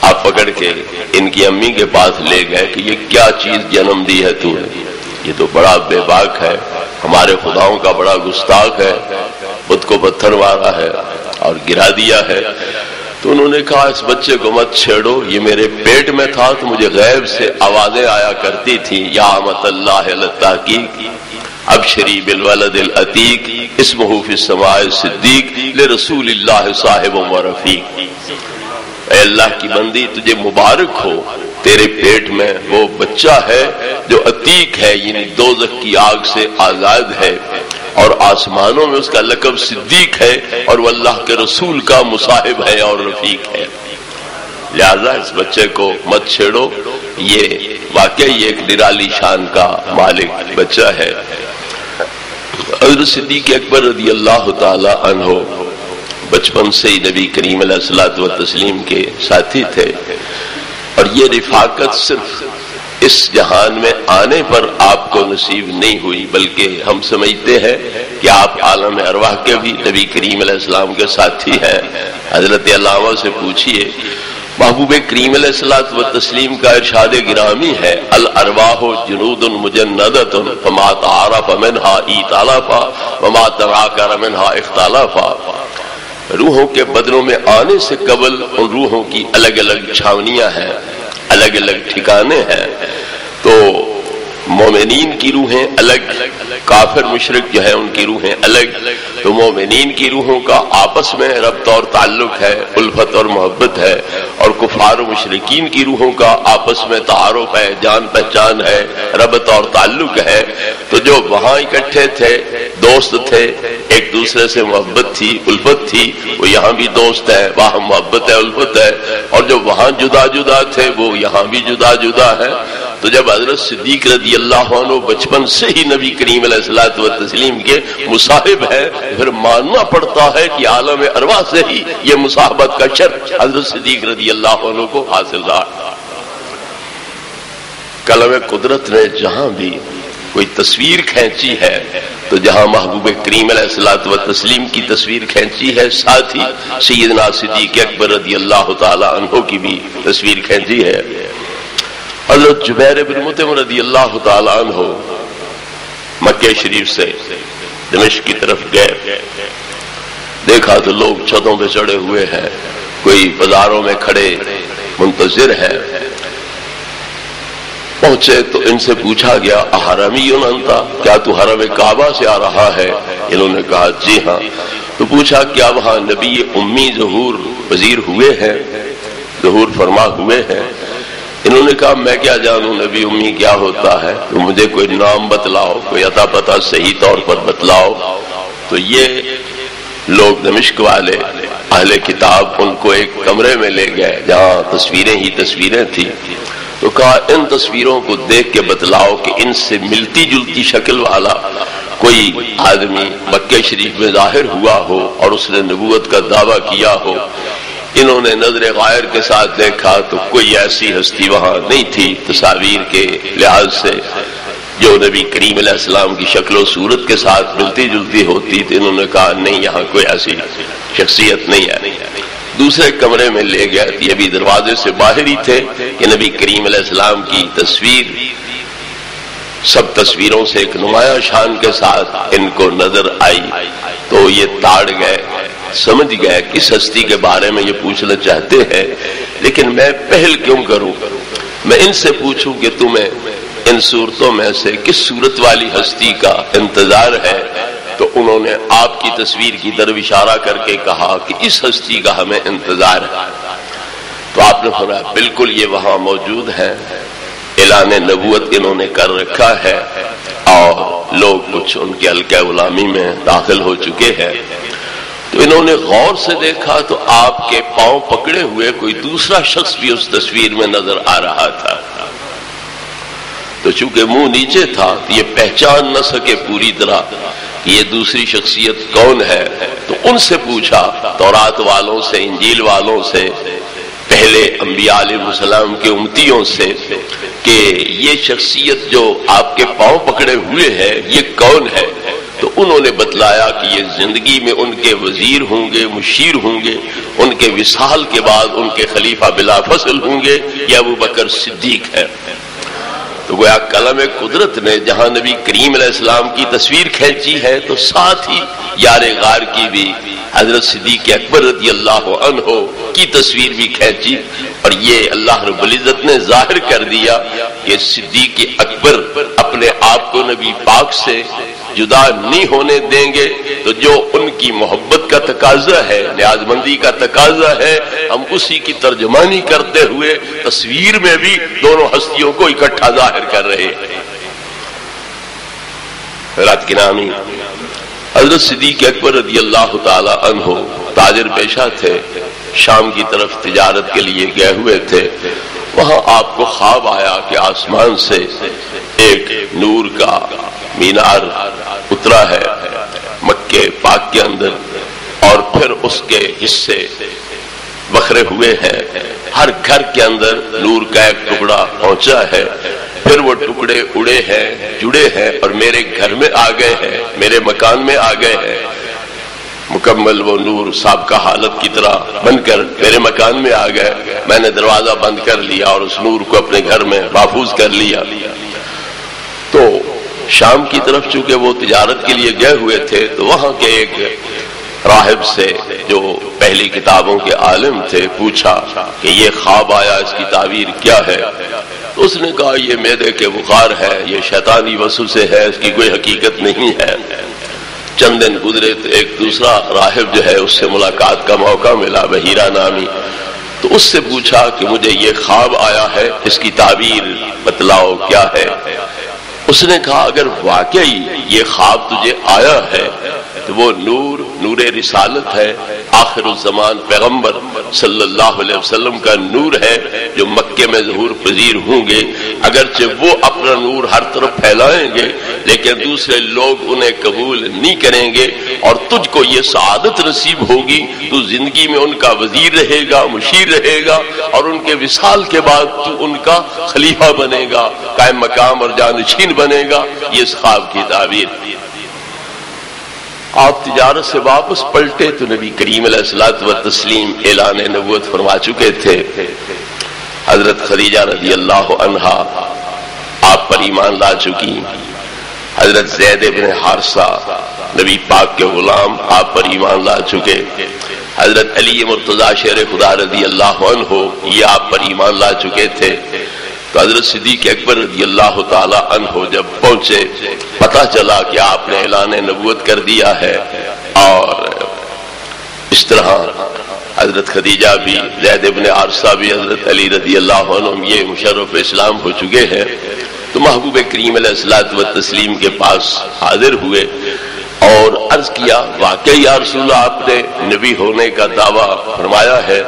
آپ پکڑ کے ان کی امی کے پاس لے گئے کہ یہ کیا چیز جنم دی ہے تو نے، یہ تو بڑا بے باک ہے، ہمارے خداؤں کا بڑا گستاخ ہے، خود کو پتھر مارا ہے اور گرا دیا ہے۔ تو انہوں نے کہا اس بچے کو مت چھیڑو، یہ میرے پیٹ میں تھا تو مجھے غیب سے آوازیں آیا کرتی تھی، یا امۃ اللہ للتحقیق ابشری بالولد العتیق اسمہ فی السماء صدیق لرسول اللہ صاحب و رفیق۔ اے اللہ کی بندی تجھے مبارک ہو، تیرے پیٹ میں وہ بچہ ہے جو عتیق ہے، یعنی دوزخ کی آگ سے آزاد ہے، اور آسمانوں میں اس کا لقب صدیق ہے، اور وہ اللہ کے رسول کا مصاحب ہے اور رفیق ہے، لہذا اس بچے کو مت چھیڑو، یہ واقعی ایک نرالی شان کا مالک بچہ ہے۔ حضرت صدیق اکبر رضی اللہ تعالی عنہ بچپن سے ہی نبی کریم علیہ الصلوۃ والتسلیم کے ساتھی تھے، اور یہ رفاقت صرف اس جہان میں آنے پر آپ کو نصیب نہیں ہوئی، بلکہ ہم سمجھتے ہیں کہ آپ عالم ارواح کے بھی نبی کریم علیہ السلام کے ساتھی ہیں۔ حضرت علامہ سے پوچھئے، محبوب کریم علیہ الصلوۃ والتسلیم کا ارشاد گرامی ہے، الارواح جنود مجندۃ فما تعارف منها ائتلافا وما تناکر منها اختلافا۔ روحوں کے بدنوں میں آنے سے قبل ان روحوں کی الگ الگ چھاونیاں ہیں، الگ الگ ٹھکانے ہیں، تو مومنین کی روحیں الگ، کافر مشرک جو ہے ان کی روحیں الگ، تو مومنین کی روحوں کا آپس میں ربط اور تعلق ہے، الفت اور محبت ہے، اور کفار و مشرکین کی روحوں کا آپس میں تعارف ہے، جان پہچان ہے، ربط اور تعلق ہے۔ تو جو وہاں اکٹھے تھے، دوست تھے، ایک دوسرے سے محبت تھی، الفت تھی، وہ یہاں بھی دوست ہے، وہاں محبت ہے، الفت ہے، اور جو وہاں جدا جدا تھے وہ یہاں بھی جدا جدا ہے۔ تو جب حضرت صدیق رضی اللہ عنہ بچپن سے ہی نبی کریم علیہ الصلوۃ والتسلیم کے مصاحب ہے، پھر ماننا پڑتا ہے کہ عالم ارواح سے ہی یہ مصاحبت کا شرف حضرت صدیق رضی اللہ عنہ کو حاصل رہا۔ قلم قدرت نے جہاں بھی کوئی تصویر کھینچی ہے تو جہاں محبوب کریم علیہ الصلوۃ والتسلیم کی تصویر کھینچی ہے، ساتھ ہی سیدنا صدیق اکبر رضی اللہ تعالی عنہ کی بھی تصویر کھینچی ہے۔ حضرت جبیر بن مطعم رضی اللہ تعالی عنہ مکہ شریف سے دمشق کی طرف گئے، دیکھا تو لوگ چھتوں پہ چڑھے ہوئے ہیں، کوئی بازاروں میں کھڑے منتظر ہے۔ پہنچے تو ان سے پوچھا گیا احرمی انتا، کیا تو حرم کعبہ سے آ رہا ہے؟ انہوں نے کہا جی ہاں۔ تو پوچھا کیا وہاں نبی امی ظہور پذیر ہوئے ہیں، ظہور فرما ہوئے ہیں؟ انہوں نے کہا میں کیا جانوں نبی امی کیا ہوتا ہے، تو مجھے کوئی نام بتلاؤ، کوئی عطا پتہ صحیح طور پر بتلاؤ۔ تو یہ لوگ دمشق والے اہل کتاب ان کو ایک کمرے میں لے گئے جہاں تصویریں ہی تصویریں تھیں، تو کہا ان تصویروں کو دیکھ کے بتلاؤ کہ ان سے ملتی جلتی شکل والا کوئی آدمی مکہ شریف میں ظاہر ہوا ہو اور اس نے نبوت کا دعویٰ کیا ہو۔ انہوں نے نظر غائر کے ساتھ دیکھا تو کوئی ایسی ہستی وہاں نہیں تھی تصاویر کے لحاظ سے جو نبی کریم علیہ السلام کی شکل و صورت کے ساتھ ملتی جلتی ہوتی، تو انہوں نے کہا نہیں یہاں کوئی ایسی شخصیت نہیں ہے۔ دوسرے کمرے میں لے گئے، یہ بھی دروازے سے باہر ہی تھے کہ نبی کریم علیہ السلام کی تصویر سب تصویروں سے ایک نمایاں شان کے ساتھ ان کو نظر آئی، تو یہ تاڑ گئے، سمجھ گئے کس ہستی کے بارے میں یہ پوچھنا چاہتے ہیں، لیکن میں پہل کیوں کروں، میں ان سے پوچھوں کہ تمہیں ان صورتوں میں سے کس صورت والی ہستی کا انتظار ہے؟ تو انہوں نے آپ کی تصویر کی طرف اشارہ کر کے کہا کہ اس ہستی کا ہمیں انتظار ہے۔ تو آپ نے فرمایا بالکل یہ وہاں موجود ہیں، اعلان نبوت انہوں نے کر رکھا ہے اور لوگ کچھ ان کے حلقہ غلامی میں داخل ہو چکے ہیں۔ تو انہوں نے غور سے دیکھا تو آپ کے پاؤں پکڑے ہوئے کوئی دوسرا شخص بھی اس تصویر میں نظر آ رہا تھا، تو چونکہ منہ نیچے تھا تو یہ پہچان نہ سکے پوری طرح کہ یہ دوسری شخصیت کون ہے، تو ان سے پوچھا تورات والوں سے، انجیل والوں سے، پہلے انبیاء علیہ السلام کے امتیوں سے کہ یہ شخصیت جو آپ کے پاؤں پکڑے ہوئے ہے یہ کون ہے؟ تو انہوں نے بتلایا کہ یہ زندگی میں ان کے وزیر ہوں گے، مشیر ہوں گے، ان کے وصال کے بعد ان کے خلیفہ بلا فصل ہوں گے، یہ ابو بکر صدیق ہے۔ تو گویا قلم قدرت نے جہاں نبی کریم علیہ السلام کی تصویر کھینچی ہے تو ساتھ ہی یار غار کی بھی حضرت صدیق اکبر رضی اللہ عنہ کی تصویر بھی کھینچی، اور یہ اللہ رب العزت نے ظاہر کر دیا کہ صدیق اکبر اپنے آپ کو نبی پاک سے جدا نہیں ہونے دیں گے، تو جو ان کی محبت کا تقاضا ہے، نیاز مندی کا تقاضا ہے، ہم اسی کی ترجمانی کرتے ہوئے تصویر میں بھی دونوں ہستیوں کو اکٹھا ظاہر کر رہے ہیں۔ رات کے نامی حضرت صدیق اکبر رضی اللہ تعالی عنہ تاجر پیشہ تھے، شام کی طرف تجارت کے لیے گئے ہوئے تھے، وہاں آپ کو خواب آیا کہ آسمان سے ایک نور کا مینار اترا ہے مکہ پاک کے اندر، اور پھر اس کے حصے بکھرے ہوئے ہیں، ہر گھر کے اندر نور کا ایک ٹکڑا پہنچا ہے، پھر وہ ٹکڑے اڑے ہیں، جڑے ہیں اور میرے گھر میں آ گئے ہیں، میرے مکان میں آ گئے ہیں، مکمل وہ نور سابقہ حالت کی طرح بن کر میرے مکان میں آ گئے، میں نے دروازہ بند کر لیا اور اس نور کو اپنے گھر میں محفوظ کر لیا۔ تو شام کی طرف چونکہ وہ تجارت کے لیے گئے ہوئے تھے تو وہاں کے ایک راہب سے جو پہلی کتابوں کے عالم تھے پوچھا کہ یہ خواب آیا، اس کی تعبیر کیا ہے؟ تو اس نے کہا یہ معدے کے بخار ہے، یہ شیطانی وسوسے ہے، اس کی کوئی حقیقت نہیں ہے۔ چند دن گزرے تو ایک دوسرا راہب جو ہے اس سے ملاقات کا موقع ملا، بحیرہ نامی، تو اس سے پوچھا کہ مجھے یہ خواب آیا ہے، اس کی تعبیر بتلاؤ کیا ہے۔ اس نے کہا اگر واقعی یہ خواب تجھے آیا ہے تو وہ نور رسالت ہے، آخر الزمان پیغمبر صلی اللہ علیہ وسلم کا نور ہے جو مکے میں ظہور پذیر ہوں گے۔ اگرچہ وہ اپنا نور ہر طرف پھیلائیں گے لیکن دوسرے لوگ انہیں قبول نہیں کریں گے، اور تجھ کو یہ سعادت نصیب ہوگی، تو زندگی میں ان کا وزیر رہے گا، مشیر رہے گا، اور ان کے وصال کے بعد تو ان کا خلیفہ بنے گا، قائم مقام اور جانشین بنے گا۔ یہ اس خواب کی تعبیر۔ آپ تجارت سے واپس پلٹے تو نبی کریم علیہ الصلوۃ والتسلیم اعلان نبوت فرما چکے تھے۔ حضرت خدیجہ رضی اللہ عنہا آپ پر ایمان لا چکی، حضرت زید بن حارثہ نبی پاک کے غلام آپ پر ایمان لا چکے، حضرت علی مرتضیٰ شیر خدا رضی اللہ عنہ یہ آپ پر ایمان لا چکے تھے۔ تو حضرت صدیق اکبر رضی اللہ تعالی عنہ جب پہنچے، پتہ چلا کہ آپ نے اعلان نبوت کر دیا ہے، اور اس طرح حضرت خدیجہ بھی، زید بن حارثہ بھی، حضرت علی رضی اللہ عنہ یہ مشرف اسلام ہو چکے ہیں۔ تو محبوب کریم علیہ الصلوۃ والتسلیم کے پاس حاضر ہوئے اور عرض کیا واقعی یا رسول اللہ آپ نے نبی ہونے کا دعویٰ فرمایا ہے،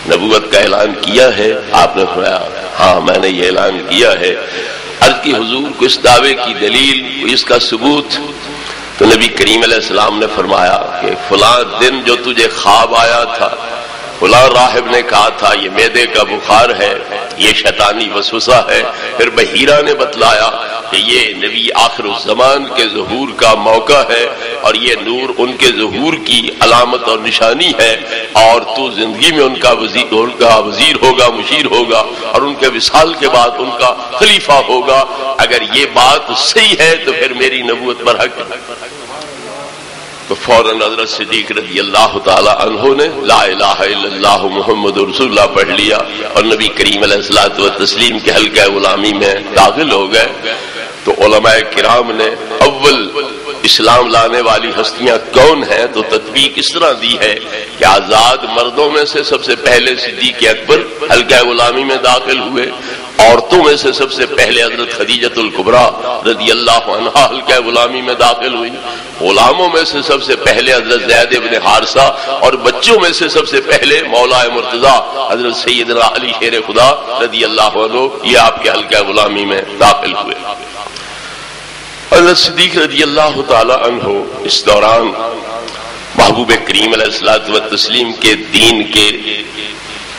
نبوت کا اعلان کیا ہے؟ آپ نے فرمایا ہاں میں نے یہ اعلان کیا ہے۔ عرض کی حضور کو اس دعوے کی دلیل، اس کا ثبوت؟ تو نبی کریم علیہ السلام نے فرمایا کہ فلاں دن جو تجھے خواب آیا تھا، فلاں راہب نے کہا تھا یہ معدے کا بخار ہے، یہ شیطانی وسوسہ ہے، پھر بحیرہ نے بتلایا کہ یہ نبی آخر الزمان کے ظہور کا موقع ہے، اور یہ نور ان کے ظہور کی علامت اور نشانی ہے، اور تو زندگی میں ان کا وزیر ہوگا، مشیر ہوگا، اور ان کے وصال کے بعد ان کا خلیفہ ہوگا۔ اگر یہ بات صحیح ہے تو پھر میری نبوت پر حق ہے۔ تو فوراً حضرت صدیق رضی اللہ تعالی عنہ نے لا الہ الا اللہ محمد رسول اللہ پڑھ لیا، اور نبی کریم علیہ الصلوۃ والتسلیم کے حلقہ غلامی میں داخل ہو گئے۔ تو علماء کرام نے اول اسلام لانے والی ہستیاں کون ہیں تو تطبیق اس طرح دی ہے کہ آزاد مردوں میں سے سب سے پہلے صدیق اکبر حلقہ غلامی میں داخل ہوئے، عورتوں میں سے سب سے پہلے حضرت خدیجۃ الکبریٰ رضی اللہ عنہا حلقہ غلامی میں داخل ہوئی، غلاموں میں سے سب سے پہلے حضرت زید بن حارثہ، اور بچوں میں سے سب سے پہلے مولا مرتضیٰ حضرت سیدنا علی شیر خدا رضی اللہ عنہ یہ آپ کے حلقہ غلامی میں داخل ہوئے۔ حضرت صدیق رضی اللہ تعالی عنہ اس دوران محبوب کریم علیہ الصلوۃ والتسلیم کے دین کے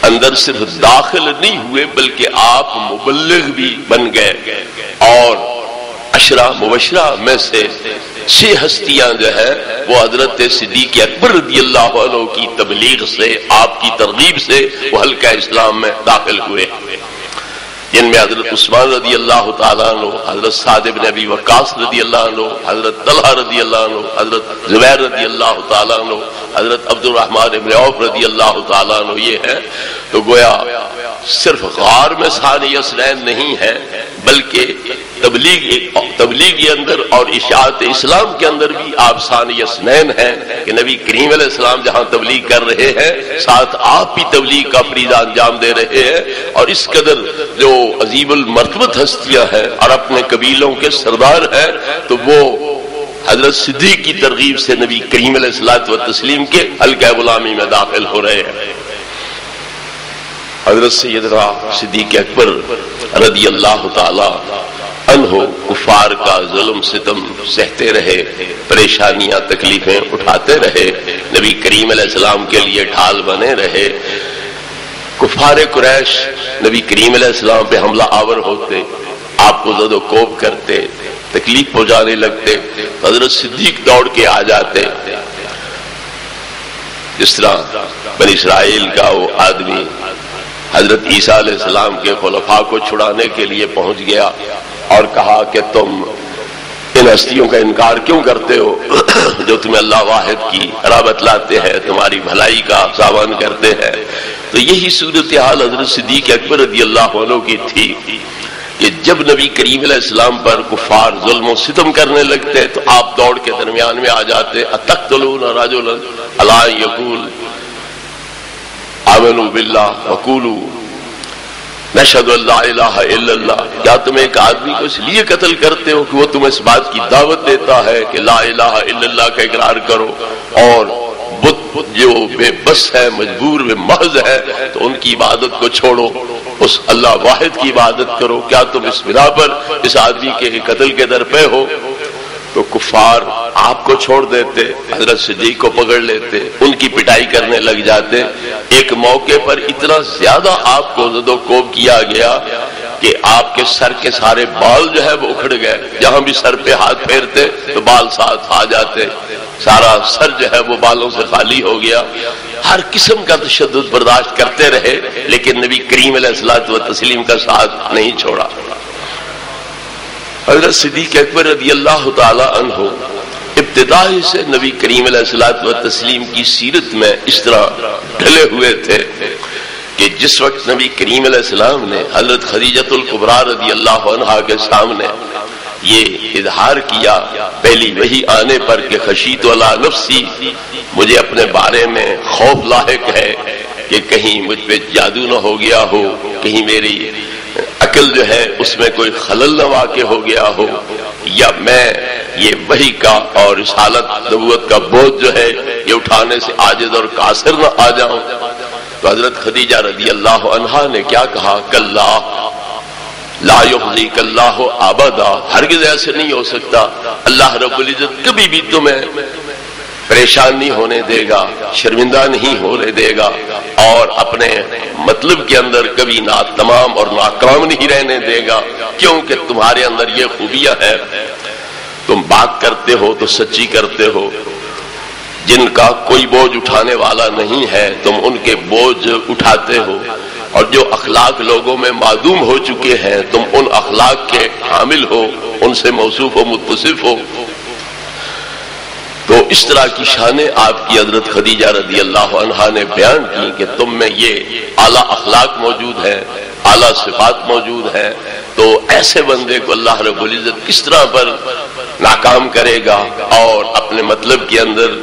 اندر صرف داخل نہیں ہوئے بلکہ آپ مبلغ بھی بن گئے، اور عشرہ مبشرہ میں سے 6 ہستیاں جو ہے وہ حضرت صدیق اکبر رضی اللہ عنہ کی تبلیغ سے، آپ کی ترغیب سے وہ حلقہ اسلام میں داخل ہوئے، جن میں حضرت عثمان رضی اللہ تعالیٰ عنہ، حضرت سعد بن ابی وقاص رضی اللہ عنہ، حضرت طلحہ رضی اللہ عنہ، حضرت زبیر رضی اللہ تعالیٰ عنہ، حضرت عبد الرحمن بن عوف رضی اللہ تعالیٰ عنہ یہ ہے۔ تو گویا صرف غار میں ثانی اثنین نہیں ہے بلکہ تبلیغ اندر اور اشاعت اسلام کے اندر بھی آپ ثانی اثنین ہیں کہ نبی کریم علیہ السلام جہاں تبلیغ کر رہے ہیں ساتھ آپ بھی تبلیغ کا فریضہ انجام دے رہے ہیں، اور اس قدر جو عظیم المرتبت ہستیاں ہیں اور اپنے قبیلوں کے سردار ہیں تو وہ حضرت صدیق کی ترغیب سے نبی کریم علیہ الصلوۃ والتسلیم کے حلقہ غلامی میں داخل ہو رہے ہیں۔ حضرت سیدنا صدیق اکبر رضی اللہ تعالی عنہ کفار کا ظلم ستم سہتے رہے، پریشانیاں تکلیفیں اٹھاتے رہے، نبی کریم علیہ السلام کے لیے ڈھال بنے رہے۔ کفار قریش نبی کریم علیہ السلام پہ حملہ آور ہوتے، آپ کو زد و کوب کرتے، تکلیف پہنچانے لگتے، حضرت صدیق دوڑ کے آ جاتے۔ جس طرح بنی اسرائیل کا وہ آدمی حضرت عیسیٰ علیہ السلام کے خلفاء کو چھڑانے کے لیے پہنچ گیا اور کہا کہ تم ان ہستیوں کا انکار کیوں کرتے ہو جو تمہیں اللہ واحد کی راہ بتلاتے ہیں، تمہاری بھلائی کا سامان کرتے ہیں؟ تو یہی صورتحال حضرت صدیق اکبر رضی اللہ عنہ کی تھی کہ جب نبی کریم علیہ السلام پر کفار ظلم و ستم کرنے لگتے تو آپ دوڑ کے درمیان میں آ جاتے، اتقتلون رجلا الا یقول آمنوا باللہ وقولوا نشہد ان لا الہ الا اللہ، کیا تم ایک آدمی کو اس لیے قتل کرتے ہو کہ وہ تمہیں اس بات کی دعوت دیتا ہے کہ لا الہ الا اللہ کا اقرار کرو، اور بت جو بے بس ہے، مجبور و محض ہے، تو ان کی عبادت کو چھوڑو، اس اللہ واحد کی عبادت کرو، کیا تم اس بنا پر اس آدمی کے قتل کے در پہ ہو؟ تو کفار آپ کو چھوڑ دیتے، حضرت صدیق کو پکڑ لیتے، ان کی پٹائی کرنے لگ جاتے۔ ایک موقع پر اتنا زیادہ آپ کو زد و کوب کیا گیا کہ آپ کے سر کے سارے بال جو ہے وہ اکھڑ گئے، جہاں بھی سر پہ ہاتھ پھیرتے تو بال ساتھ آ جاتے، سارا سر جو ہے وہ بالوں سے خالی ہو گیا۔ ہر قسم کا تشدد برداشت کرتے رہے، لیکن نبی کریم علیہ الصلوۃ والتسلیم کا ساتھ نہیں چھوڑا۔ حضرت صدیق اکبر رضی اللہ تعالی عنہ ابتدائی سے نبی کریم علیہ الصلوۃ والتسلیم کی سیرت میں اس طرح ڈھلے ہوئے تھے کہ جس وقت نبی کریم علیہ السلام نے حضرت خدیجۃ الکبریٰ رضی اللہ عنہا کے سامنے یہ اظہار کیا پہلی وحی آنے پر کہ خشیت علی نفسی، مجھے اپنے بارے میں خوف لاحق ہے کہ کہیں مجھ پہ جادو نہ ہو گیا ہو، کہیں میری عقل جو ہے اس میں کوئی خلل نہ واقع ہو گیا ہو، یا میں یہ وحی کا اور رسالت نبوت کا بوجھ جو ہے یہ اٹھانے سے عاجز اور قاصر نہ آ جاؤں۔ تو حضرت خدیجہ رضی اللہ عنہا نے کیا کہا؟ کلا لا یخزیک اللہ ابدا، ہرگز ایسے نہیں ہو سکتا، اللہ رب العزت کبھی بھی تمہیں پریشان نہیں ہونے دے گا، شرمندہ نہیں ہونے دے گا، اور اپنے مطلب کے اندر کبھی ناتمام اور ناکام نہیں رہنے دے گا، کیونکہ تمہارے اندر یہ خوبیاں ہیں، تم بات کرتے ہو تو سچی کرتے ہو، جن کا کوئی بوجھ اٹھانے والا نہیں ہے تم ان کے بوجھ اٹھاتے ہو، اور جو اخلاق لوگوں میں معدوم ہو چکے ہیں تم ان اخلاق کے حامل ہو، ان سے موصوف و متصف ہو۔ تو اس طرح کی شانیں آپ کی حضرت خدیجہ رضی اللہ عنہا نے بیان کی کہ تم میں یہ اعلیٰ اخلاق موجود ہے، اعلیٰ صفات موجود ہے، تو ایسے بندے کو اللہ رب العزت کس طرح پر ناکام کرے گا اور اپنے مطلب کے اندر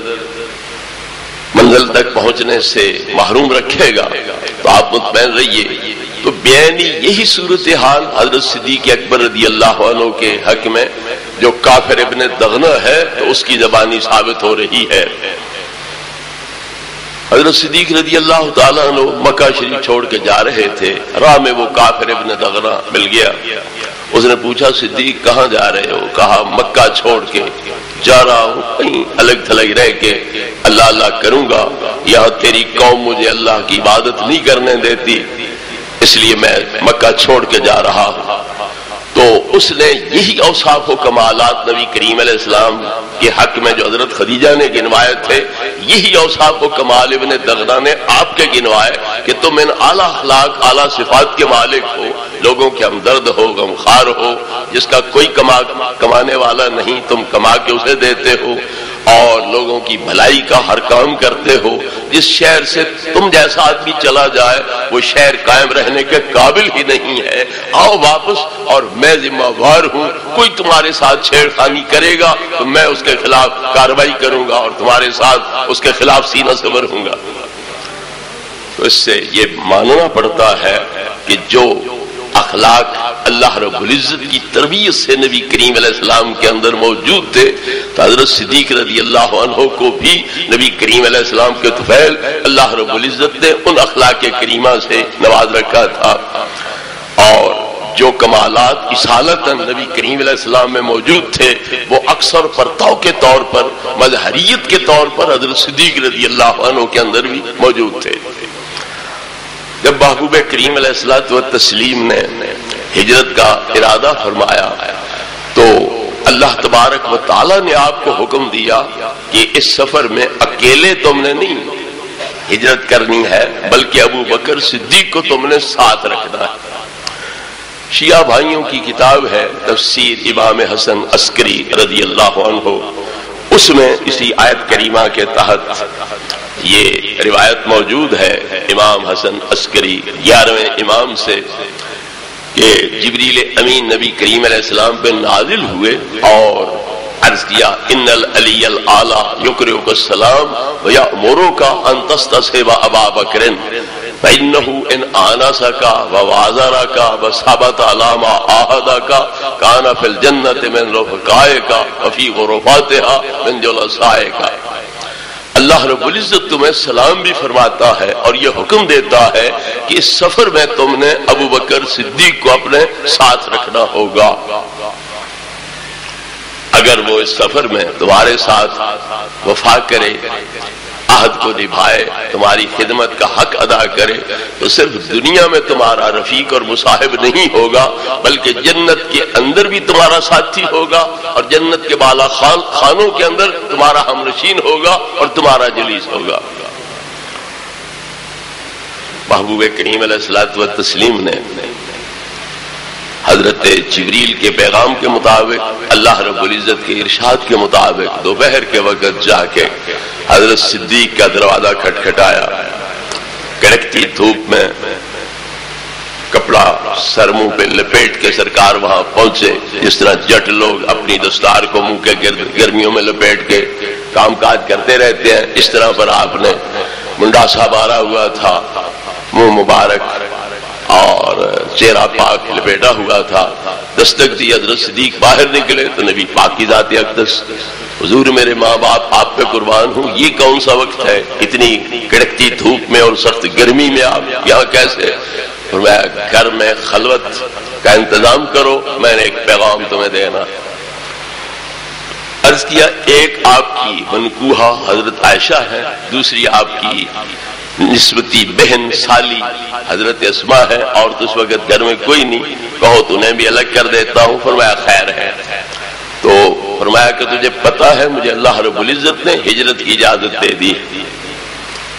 منزل تک پہنچنے سے محروم رکھے گا، تو آپ مطمئن رہیے۔ تو بیانی یہی صورتحال حضرت صدیق اکبر رضی اللہ عنہ کے حق میں، جو کافر ابن دغنہ ہے تو اس کی زبانی ثابت ہو رہی ہے۔ حضرت صدیق رضی اللہ تعالیٰ عنہ مکہ شریف چھوڑ کے جا رہے تھے، راہ میں وہ کافر ابن دغنہ مل گیا، اس نے پوچھا صدیق کہاں جا رہے ہو؟ کہا مکہ چھوڑ کے جا رہا ہوں، کہیں الگ تھلگ رہ کے اللہ اللہ کروں گا، یہاں تیری قوم مجھے اللہ کی عبادت نہیں کرنے دیتی، اس لیے میں مکہ چھوڑ کے جا رہا ہوں۔ تو اس نے یہی اوصاف و کمالات نبی کریم علیہ السلام کے حق میں جو حضرت خدیجہ نے گنوائے تھے، یہی اوصاف و کمال ابن دغنہ نے آپ کے گنوائے کہ تم ان اعلیٰ اخلاق اعلیٰ صفات کے مالک ہو، لوگوں کے ہمدرد ہو، غمخوار ہو، جس کا کوئی کمانے والا نہیں تم کما کے اسے دیتے ہو، اور لوگوں کی بھلائی کا ہر کام کرتے ہو۔ جس شہر سے تم جیسا آدمی چلا جائے وہ شہر قائم رہنے کے قابل ہی نہیں ہے، آؤ واپس، اور میں ذمہ وار ہوں، کوئی تمہارے ساتھ چھیڑ خانی کرے گا تو میں اس کے خلاف کارروائی کروں گا اور تمہارے ساتھ اس کے خلاف سینہ صبر ہوں گا۔ تو اس سے یہ ماننا پڑتا ہے کہ جو اخلاق اللہ رب العزت کی تربیت سے نبی کریم علیہ السلام کے اندر موجود تھے، تو حضرت صدیق رضی اللہ عنہ کو بھی نبی کریم علیہ السلام کے طفیل اللہ رب العزت نے ان اخلاق کریمہ سے نواز رکھا تھا، اور جو کمالات اصالتاً نبی کریم علیہ السلام میں موجود تھے وہ اکثر پرتاؤ کے طور پر، مظہریت کے طور پر حضرت صدیق رضی اللہ عنہ کے اندر بھی موجود تھے۔ جب محبوب کریم علیہ الصلوۃ والتسلیم نے ہجرت کا ارادہ فرمایا تو اللہ تبارک و تعالی نے آپ کو حکم دیا کہ اس سفر میں اکیلے تم نے نہیں ہجرت کرنی ہے، بلکہ ابو بکر صدیق کو تم نے ساتھ رکھنا ہے۔ شیعہ بھائیوں کی کتاب ہے تفسیر امام حسن عسکری رضی اللہ عنہ، اس میں اسی آیت کریمہ کے تحت یہ روایت موجود ہے امام حسن عسکری 11ویں امام سے کہ جبریل امین نبی کریم علیہ السلام پہ نازل ہوئے اور عرض کیا ان العلی الاعلی یقرئک السلام ویأمرک ان تستصحب ابا بکر فإنه ان آنسک ووازرک وثبت علی ما عاہدک کان فی الجنۃ من رفقائک وفی غرفاتها من جلسائک۔ اللہ رب العزت تمہیں سلام بھی فرماتا ہے اور یہ حکم دیتا ہے کہ اس سفر میں تم نے ابو بکر صدیق کو اپنے ساتھ رکھنا ہوگا۔ اگر وہ اس سفر میں تمہارے ساتھ وفا کرے، عہد کو نبھائے، تمہاری خدمت کا حق ادا کرے، تو صرف دنیا میں تمہارا رفیق اور مصاحب نہیں ہوگا بلکہ جنت کے اندر بھی تمہارا ساتھی ہوگا اور جنت کے بالا خانوں کے اندر تمہارا ہمنشین ہوگا اور تمہارا جلیس ہوگا۔ محبوب کریم علیہ الصلوۃ والتسلیم نے حضرت جبریل کے پیغام کے مطابق، اللہ رب العزت کے ارشاد کے مطابق دوپہر کے وقت جا کے حضرت صدیق کا دروازہ کھٹکھٹایا۔ کڑکتی دھوپ میں کپڑا سر منہ پہ لپیٹ کے سرکار وہاں پہنچے، جس طرح جٹ لوگ اپنی دستار کو منہ کے گرمیوں میں لپیٹ کے کام کاج کرتے رہتے ہیں، اس طرح پر آپ نے منڈا سا بارا ہوا تھا، منہ مبارک اور چہرہ پاک لپیٹا ہوا تھا۔ دستک دی، حضرت صدیق باہر نکلے تو نبی پاک کی ذات اقدس، حضور میرے ماں باپ آپ پہ قربان ہوں، یہ کون سا وقت ہے، اتنی کڑکتی دھوپ میں اور سخت گرمی میں آپ یہاں کیسے؟ فرمایا گھر میں خلوت کا انتظام کرو، میں نے ایک پیغام تمہیں دینا۔ عرض کیا ایک آپ کی منکوہہ حضرت عائشہ ہے، دوسری آپ کی نسبتی بہن سالی حضرت اسماء ہے، اور تو اس وقت گھر میں کوئی نہیں، کہو تو انہیں بھی الگ کر دیتا ہوں۔ فرمایا خیر ہے۔ تو فرمایا کہ تجھے پتا ہے مجھے اللہ رب العزت نے ہجرت کی اجازت دے دی،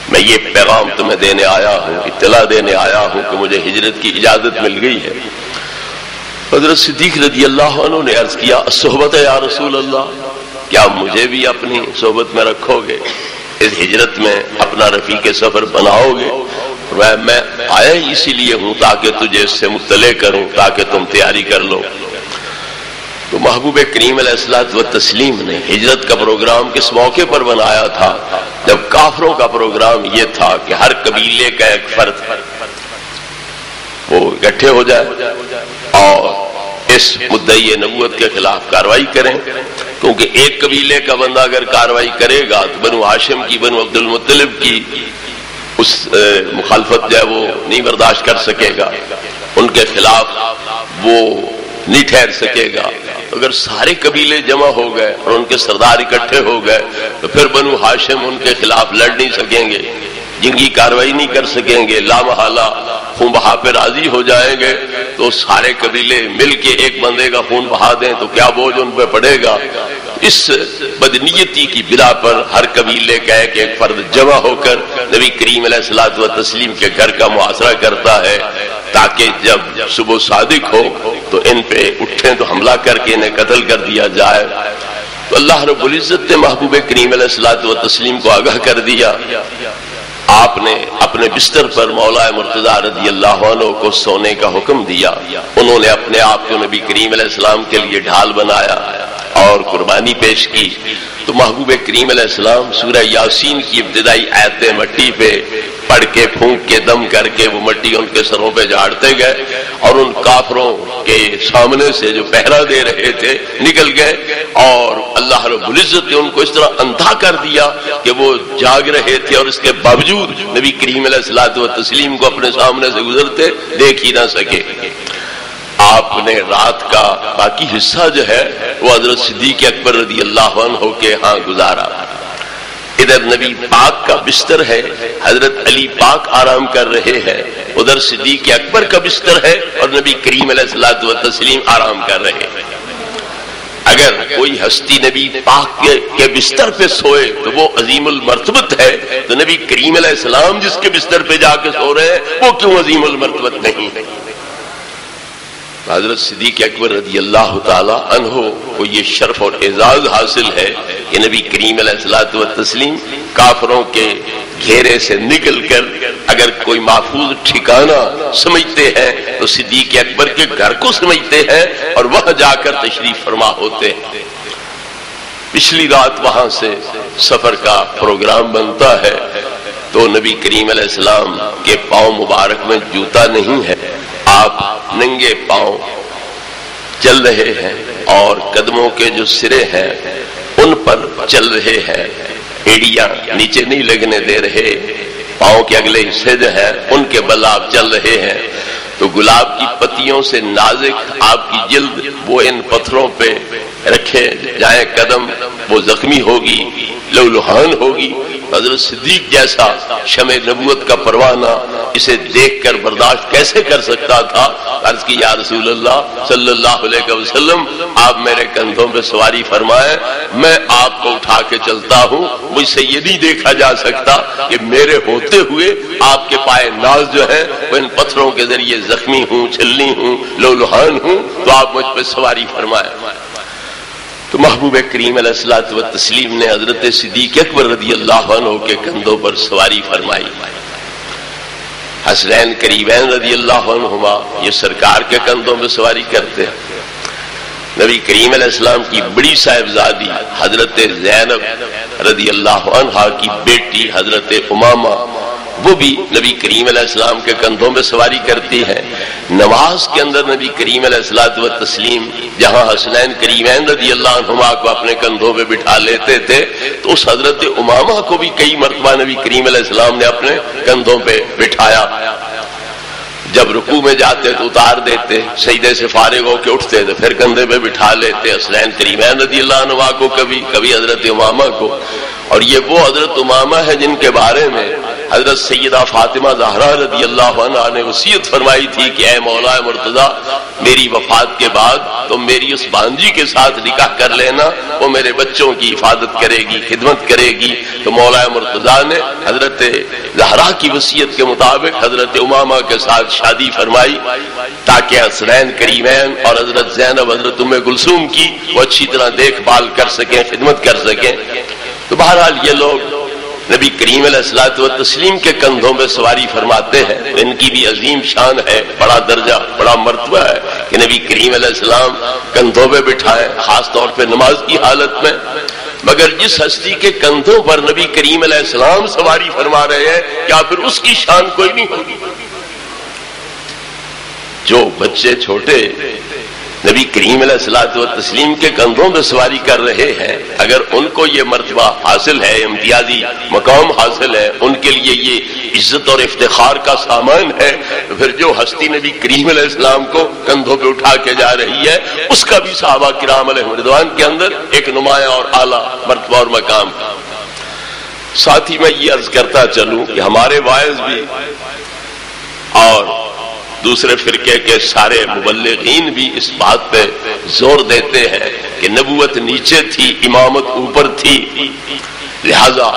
میں یہ پیغام تمہیں دینے آیا ہوں، اطلاع دینے آیا ہوں کہ مجھے ہجرت کی اجازت مل گئی ہے۔ حضرت صدیق رضی اللہ عنہ نے عرض کیا الصحبت یا رسول اللہ، کیا مجھے بھی اپنی صحبت میں رکھو گے، اس ہجرت میں اپنا رفیق سفر بناؤ گے؟ میں آیا اسی لیے ہوں تاکہ تجھے اس سے مطلع کروں، تاکہ تم تیاری کر لو۔ تو محبوب کریم علیہ الصلوۃ والتسلیم نے ہجرت کا پروگرام کس موقع پر بنایا تھا؟ جب کافروں کا پروگرام یہ تھا کہ ہر قبیلے کا ایک فرد وہ اکٹھے ہو جائے اور اس مدعی نبوت کے خلاف کارروائی کریں، کیونکہ ایک قبیلے کا بندہ اگر کارروائی کرے گا تو بنو ہاشم کی، بنو عبد المطلب کی اس مخالفت جو ہے وہ نہیں برداشت کر سکے گا، ان کے خلاف وہ نہیں ٹھہر سکے گا۔ اگر سارے قبیلے جمع ہو گئے اور ان کے سردار اکٹھے ہو گئے تو پھر بنو ہاشم ان کے خلاف لڑ نہیں سکیں گے، جنگی کارروائی نہیں کر سکیں گے، لامحالہ خون بہا پہ راضی ہو جائیں گے۔ تو سارے قبیلے مل کے ایک بندے کا خون بہا دیں تو کیا بوجھ ان پہ پڑے گا؟ اس بدنیتی کی بنا پر ہر قبیلے کا ایک ایک فرد جمع ہو کر نبی کریم علیہ الصلوۃ والتسلیم کے گھر کا محاصرہ کرتا ہے، تاکہ جب صبح صادق ہو تو ان پہ اٹھیں تو حملہ کر کے انہیں قتل کر دیا جائے۔ تو اللہ رب العزت نے محبوب کریم علیہ الصلوۃ والتسلیم کو آگاہ کر دیا۔ آپ نے اپنے بستر پر مولا مرتضیٰ رضی اللہ عنہ کو سونے کا حکم دیا، انہوں نے اپنے آپ کو نبی کریم علیہ السلام کے لیے ڈھال بنایا اور قربانی پیش کی۔ تو محبوب کریم علیہ السلام سورہ یاسین کی ابتدائی آیتیں مٹی پہ پڑھ کے پھونک کے دم کر کے وہ مٹی ان کے سروں پہ جھاڑتے گئے اور ان کافروں کے سامنے سے جو پہرا دے رہے تھے نکل گئے، اور اللہ رب العزت نے ان کو اس طرح اندھا کر دیا کہ وہ جاگ رہے تھے اور اس کے باوجود نبی کریم علیہ الصلوۃ والتسلیم کو اپنے سامنے سے گزرتے دیکھ ہی نہ سکے۔ آپ نے رات کا باقی حصہ جو ہے وہ حضرت صدیق اکبر رضی اللہ عنہ کے ہاں گزارا۔ ادھر نبی پاک کا بستر ہے، حضرت علی پاک آرام کر رہے ہیں، ادھر صدیق اکبر کا بستر ہے اور نبی کریم علیہ الصلوۃ والتسلیم آرام کر رہے ہیں۔ اگر کوئی ہستی نبی پاک کے بستر پہ سوئے تو وہ عظیم المرتبت ہے، تو نبی کریم علیہ السلام جس کے بستر پہ جا کے سو رہے ہیں وہ کیوں عظیم المرتبت نہیں؟ حضرت صدیق اکبر رضی اللہ تعالی عنہ کو یہ شرف اور اعزاز حاصل ہے کہ نبی کریم علیہ الصلوۃ والتسلیم کافروں کے گھیرے سے نکل کر اگر کوئی محفوظ ٹھکانہ سمجھتے ہیں تو صدیق اکبر کے گھر کو سمجھتے ہیں اور وہاں جا کر تشریف فرما ہوتے ہیں۔ پچھلی رات وہاں سے سفر کا پروگرام بنتا ہے تو نبی کریم علیہ السلام کے پاؤں مبارک میں جوتا نہیں ہے، آپ ننگے پاؤں چل رہے ہیں اور قدموں کے جو سرے ہیں ان پر چل رہے ہیں، ایڑیاں نیچے نہیں لگنے دے رہے، پاؤں کے اگلے حصے جو ہیں ان کے بل آپ چل رہے ہیں تو گلاب کی پتیوں سے نازک آپ کی جلد وہ ان پتھروں پہ رکھے جائیں قدم، وہ زخمی ہوگی، لہولہان ہوگی۔ حضرت صدیق جیسا شمع نبوت کا پروانہ اسے دیکھ کر برداشت کیسے کر سکتا تھا؟ عرض کی یا رسول اللہ صلی اللہ علیہ وسلم آپ میرے کندھوں پہ سواری فرمائیں، میں آپ کو اٹھا کے چلتا ہوں، مجھ سے یہ نہیں دیکھا جا سکتا کہ میرے ہوتے ہوئے آپ کے پائے ناز جو ہے وہ ان پتھروں کے ذریعے زخمی ہوں، چھلنی ہوں، لہولہان ہوں، تو آپ مجھ پہ سواری فرمائیں۔ تو محبوب کریم علیہ الصلوۃ والتسلیم نے حضرت صدیق اکبر رضی اللہ عنہ کے کندھوں پر سواری فرمائی۔ حسنین قریبین رضی اللہ عنہما یہ سرکار کے کندھوں پہ سواری کرتے ہیں۔ نبی کریم علیہ السلام کی بڑی صاحبزادی حضرت زینب رضی اللہ عنہا کی بیٹی حضرت امامہ وہ بھی نبی کریم علیہ السلام کے کندھوں پہ سواری کرتی ہے۔ نماز کے اندر نبی کریم علیہ الصلوۃ والتسلیم جہاں حسنین کریمین رضی اللہ عنہما کو اپنے کندھوں پہ بٹھا لیتے تھے تو اس حضرت امامہ کو بھی کئی مرتبہ نبی کریم علیہ السلام نے اپنے کندھوں پہ بٹھایا۔ جب رکوع میں جاتے تو اتار دیتے، سجدے سے فارغ ہو کے اٹھتے تو پھر کندھے پہ بٹھا لیتے، حسنین کریمین رضی اللہ عنہما کو کبھی حضرت امامہ کو۔ اور یہ وہ حضرت امامہ ہے جن کے بارے میں حضرت سیدہ فاطمہ زہرا رضی اللہ عنہا نے وصیت فرمائی تھی کہ اے مولا مرتضیٰ میری وفات کے بعد تم میری اس بانجی کے ساتھ نکاح کر لینا، وہ میرے بچوں کی حفاظت کرے گی، خدمت کرے گی۔ تو مولا مرتضیٰ نے حضرت زہرا کی وصیت کے مطابق حضرت امامہ کے ساتھ شادی فرمائی تاکہ حسنین کریمین اور حضرت زینب حضرت ام کلثوم کی وہ اچھی طرح دیکھ بھال کر سکیں، خدمت کر سکیں۔ تو بہرحال یہ لوگ نبی کریم علیہ الصلوۃ والتسلیم کے کندھوں پہ سواری فرماتے ہیں، ان کی بھی عظیم شان ہے، بڑا درجہ، بڑا مرتبہ ہے کہ نبی کریم علیہ السلام کندھوں پہ بٹھائیں، خاص طور پہ نماز کی حالت میں۔ مگر جس ہستی کے کندھوں پر نبی کریم علیہ السلام سواری فرما رہے ہیں کیا پھر اس کی شان کوئی نہیں ہوگی؟ جو بچے چھوٹے نبی کریم علیہ الصلوۃ والتسلیم کے کندھوں پہ سواری کر رہے ہیں، اگر ان کو یہ مرتبہ حاصل ہے، امتیازی مقام حاصل ہے، ان کے لیے یہ عزت اور افتخار کا سامان ہے، تو پھر جو ہستی نبی کریم علیہ السلام کو کندھوں پہ اٹھا کے جا رہی ہے اس کا بھی صحابہ کرام علیہم رضوان کے اندر ایک نمایاں اور اعلیٰ مرتبہ اور مقام۔ ساتھ ہی میں یہ عرض کرتا چلوں کہ ہمارے واعظ بھی اور دوسرے فرقے کے سارے مبلغین بھی اس بات پہ زور دیتے ہیں کہ نبوت نیچے تھی، امامت اوپر تھی، لہذا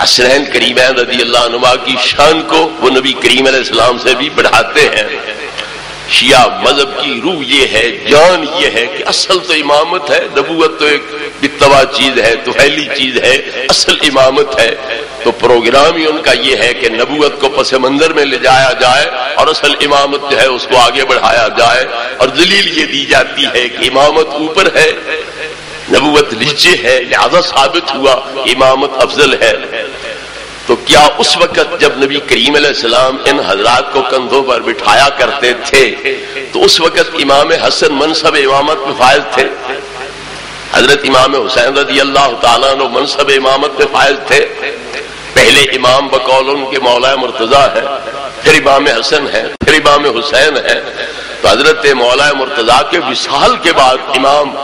حسنین کریمین رضی اللہ عنہما کی شان کو وہ نبی کریم علیہ السلام سے بھی بڑھاتے ہیں۔ شیعہ مذہب کی روح یہ ہے، جان یہ ہے کہ اصل تو امامت ہے، نبوت تو ایک بتوا چیز ہے، توحیلی چیز ہے، اصل امامت ہے۔ تو پروگرام ہی ان کا یہ ہے کہ نبوت کو پس منظر میں لے جایا جائے اور اصل امامت جو ہے اس کو آگے بڑھایا جائے، اور دلیل یہ دی جاتی ہے کہ امامت اوپر ہے، نبوت نیچے ہے، لہذا ثابت ہوا امامت افضل ہے۔ تو کیا اس وقت جب نبی کریم علیہ السلام ان حضرات کو کندھوں پر بٹھایا کرتے تھے تو اس وقت امام حسن منصب امامت میں فائز تھے؟ حضرت امام حسین رضی اللہ تعالیٰ عنہ منصب امامت میں فائز تھے؟ پہلے امام بقول ان کے مولا مرتضیٰ ہے، پھر امام حسن ہے، پھر امام حسین ہے۔ تو حضرت مولا مرتضیٰ کے وصال کے بعد امام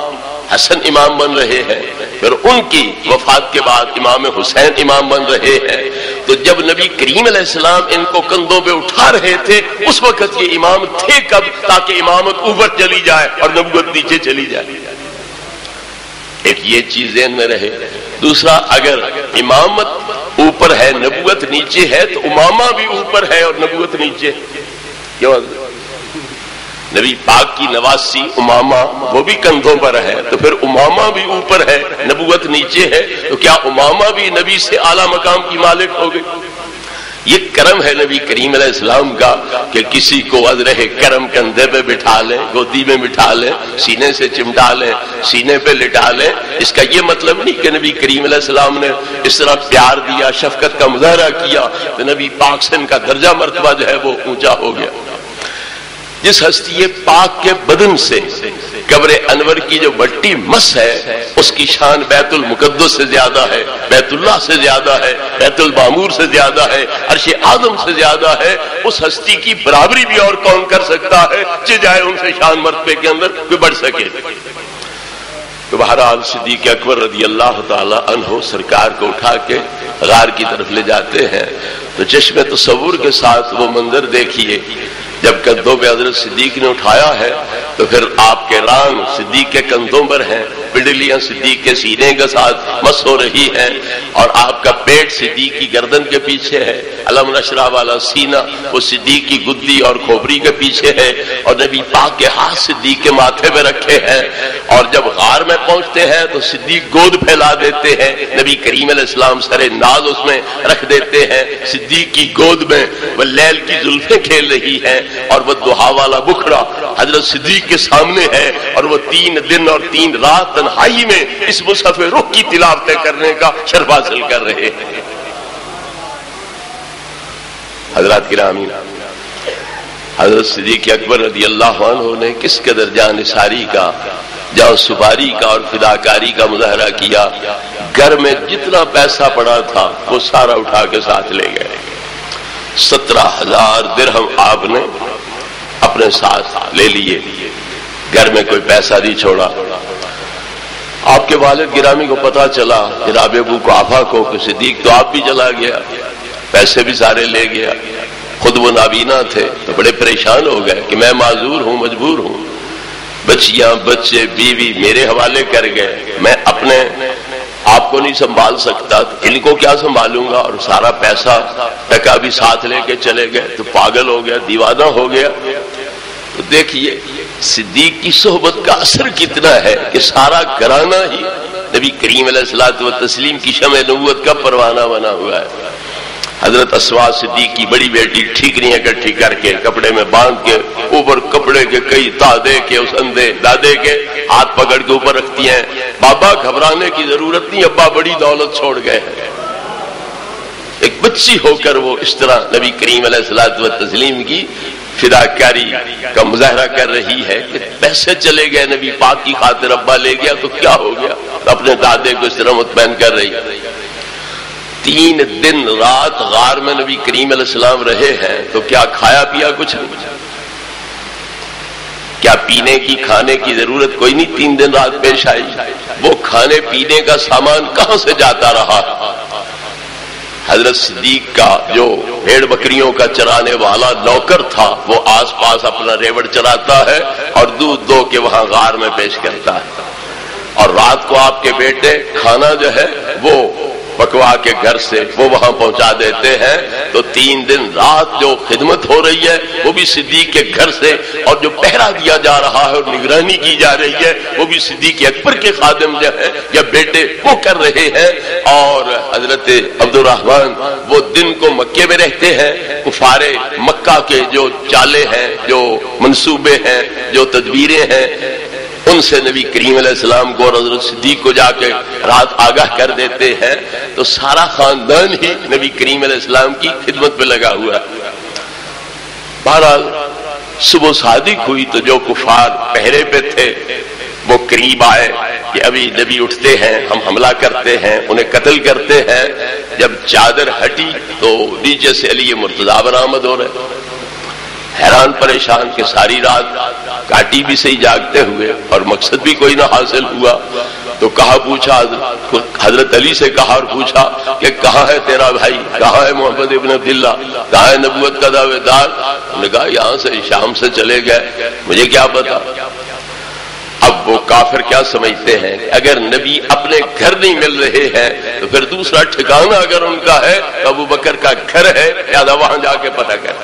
حسن امام بن رہے ہیں، پھر ان کی وفات کے بعد امام حسین امام بن رہے ہیں۔ تو جب نبی کریم علیہ السلام ان کو کندھوں پہ اٹھا رہے تھے اس وقت یہ امام تھے کب، تاکہ امامت اوپر چلی جائے اور نبوت نیچے چلی جائے؟ ایک یہ چیز ذہن میں رہے۔ دوسرا، اگر امامت اوپر ہے نبوت نیچے ہے تو امامہ بھی اوپر ہے اور نبوت نیچے، کیوں؟ نبی پاک کی نواسی امامہ وہ بھی کندھوں پر ہے، تو پھر امامہ بھی اوپر ہے، نبوت نیچے ہے، تو کیا امامہ بھی نبی سے اعلیٰ مقام کی مالک ہو گئی؟ یہ کرم ہے نبی کریم علیہ السلام کا کہ کسی کو عذرہ کرم کندھے پہ بٹھا لیں، گودی میں بٹھا لیں، سینے سے چمٹا لیں، سینے پہ لٹا لیں۔ اس کا یہ مطلب نہیں کہ نبی کریم علیہ السلام نے اس طرح پیار دیا، شفقت کا مظاہرہ کیا تو نبی پاک سے ان کا درجہ مرتبہ جو ہے وہ اونچا ہو گیا۔ جس ہستی پاک کے بدن سے قبر انور کی جو مٹی مس ہے اس کی شان بیت المقدس سے زیادہ ہے، بیت اللہ سے زیادہ ہے، بیت المعمور سے زیادہ ہے، عرش اعظم سے زیادہ ہے۔ اس ہستی کی برابری بھی اور کون کر سکتا ہے کہ جائے ان سے شان مرتبے کے اندر کوئی بڑھ سکے؟ تو بہرحال صدیق اکبر رضی اللہ تعالی عنہ سرکار کو اٹھا کے غار کی طرف لے جاتے ہیں تو چشم تصور کے ساتھ وہ منظر دیکھیے، جب کندھوں پہ حضرت صدیق نے اٹھایا ہے تو پھر آپ کے ران صدیق کے کندھوں پر ہیں، پنڈلیاں صدیق کے سینے کے ساتھ مس ہو رہی ہیں، اور آپ کا پیٹ صدیق کی گردن کے پیچھے ہے، علم نشرہ والا سینہ وہ صدیق کی گدی اور کھوپڑی کے پیچھے ہے، اور نبی پاک کے ہاتھ صدیق کے ماتھے پہ رکھے ہیں، اور جب غار میں پہنچتے ہیں تو صدیق گود پھیلا دیتے ہیں، نبی کریم علیہ السلام سر ناز اس میں رکھ دیتے ہیں، صدیق کی گود میں وہ لیل کی زلفیں کھیل رہی ہیں، اور وہ دہا والا بکھڑا حضرت صدیق کے سامنے ہے، اور وہ 3 دن اور 3 رات تنہائی میں اس مصحف روح کی تلاوت کرنے کا شرف حاصل کر رہے ہیں۔ حضرات گرامی، حضرت صدیق اکبر رضی اللہ عنہ نے کس قدر جانثاری کا، جان سپاری کا اور فداکاری کا مظاہرہ کیا۔ گھر میں جتنا پیسہ پڑا تھا وہ سارا اٹھا کے ساتھ لے گئے۔ 17,000 درہم آپ نے اپنے ساتھ لے لیے، گھر میں کوئی پیسہ نہیں چھوڑا۔ آپ کے والد گرامی کو پتا چلا، جناب ابو قحافہ کو، کہ صدیق تو آپ بھی چلا گیا، پیسے بھی سارے لے گیا۔ خود وہ نابینا تھے تو بڑے پریشان ہو گئے کہ میں معذور ہوں، مجبور ہوں، بچیاں بچے بیوی میرے حوالے کر گئے، میں اپنے آپ کو نہیں سنبھال سکتا، ان کو کیا سنبھالوں گا، اور سارا پیسہ ٹکا بھی ساتھ لے کے چلے گئے، تو پاگل ہو گیا، دیوانہ ہو گیا۔ تو دیکھیے صدیق کی صحبت کا اثر کتنا ہے کہ سارا گھرانہ ہی نبی کریم علیہ الصلوۃ والتسلیم کی شمع نبوت کا پروانہ بنا ہوا ہے۔ حضرت اسماء صدیق کی بڑی بیٹی ٹھیکریاں اکٹھی کر کے کپڑے میں باندھ کے اوپر کپڑے کے کئی دادے کے اس اندھے دادے کے ہاتھ پکڑ کے اوپر رکھتی ہیں، بابا گھبرانے کی ضرورت نہیں، ابا بڑی دولت چھوڑ گئے ہیں۔ ایک بچی ہو کر وہ اس طرح نبی کریم علیہ الصلوۃ والتسلیم کی فداکاری کا مظاہرہ کر رہی ہے کہ پیسے چلے گئے، نبی پاک کی خاطر ابا لے گیا تو کیا ہو گیا، اپنے دادے کو اس طرح مطمئن کر رہی ہے۔ 3 دن رات غار میں نبی کریم علیہ السلام رہے ہیں تو کیا کھایا پیا کچھ نہیں، کیا پینے کی کھانے کی ضرورت کوئی نہیں 3 دن رات پیش آئی؟ وہ کھانے پینے کا سامان کہاں سے جاتا رہا؟ حضرت صدیق کا جو بھیڑ بکریوں کا چرانے والا نوکر تھا وہ آس پاس اپنا ریوڑ چراتا ہے اور دودھ دو کے وہاں غار میں پیش کرتا ہے، اور رات کو آپ کے بیٹے کھانا جو ہے وہ پکوا کے گھر سے وہ وہاں پہنچا دیتے ہیں۔ تو 3 دن رات جو خدمت ہو رہی ہے وہ بھی صدیق کے گھر سے، اور جو پہرا دیا جا رہا ہے اور نگرانی کی جا رہی ہے وہ بھی صدیق اکبر کے خادم جو ہے یا بیٹے وہ کر رہے ہیں۔ اور حضرت عبد الرحمن وہ دن کو مکے میں رہتے ہیں، کفار مکہ کے جو چالے ہیں، جو منصوبے ہیں، جو تدبیریں ہیں، ان سے نبی کریم علیہ السلام کو اور حضرت صدیق کو جا کے رات آگاہ کر دیتے ہیں۔ تو سارا خاندان ہی نبی کریم علیہ السلام کی خدمت پہ لگا ہوا ہے۔ بہرحال صبح صادق ہوئی تو جو کفار پہرے پہ تھے وہ قریب آئے کہ ابھی نبی اٹھتے ہیں، ہم حملہ کرتے ہیں، انہیں قتل کرتے ہیں۔ جب چادر ہٹی تو نیچے سے علی مرتضیٰ برآمد ہو رہے، حیران پریشان کہ ساری رات کاٹی بھی صحیح جاگتے ہوئے اور مقصد بھی کوئی نہ حاصل ہوا۔ تو کہا پوچھا، حضرت علی سے کہا اور پوچھا کہ کہاں ہے تیرا بھائی، کہاں ہے محمد ابن عبداللہ، کہاں ہے نبوت کا دعوے دار؟ انہوں نے کہا یہاں سے شام سے چلے گئے، مجھے کیا پتا۔ اب وہ کافر کیا سمجھتے ہیں کہ اگر نبی اپنے گھر نہیں مل رہے ہیں تو پھر دوسرا ٹھکانہ اگر ان کا ہے تو ابو بکر کا گھر ہے، لہذا وہاں جا کے پتہ کر۔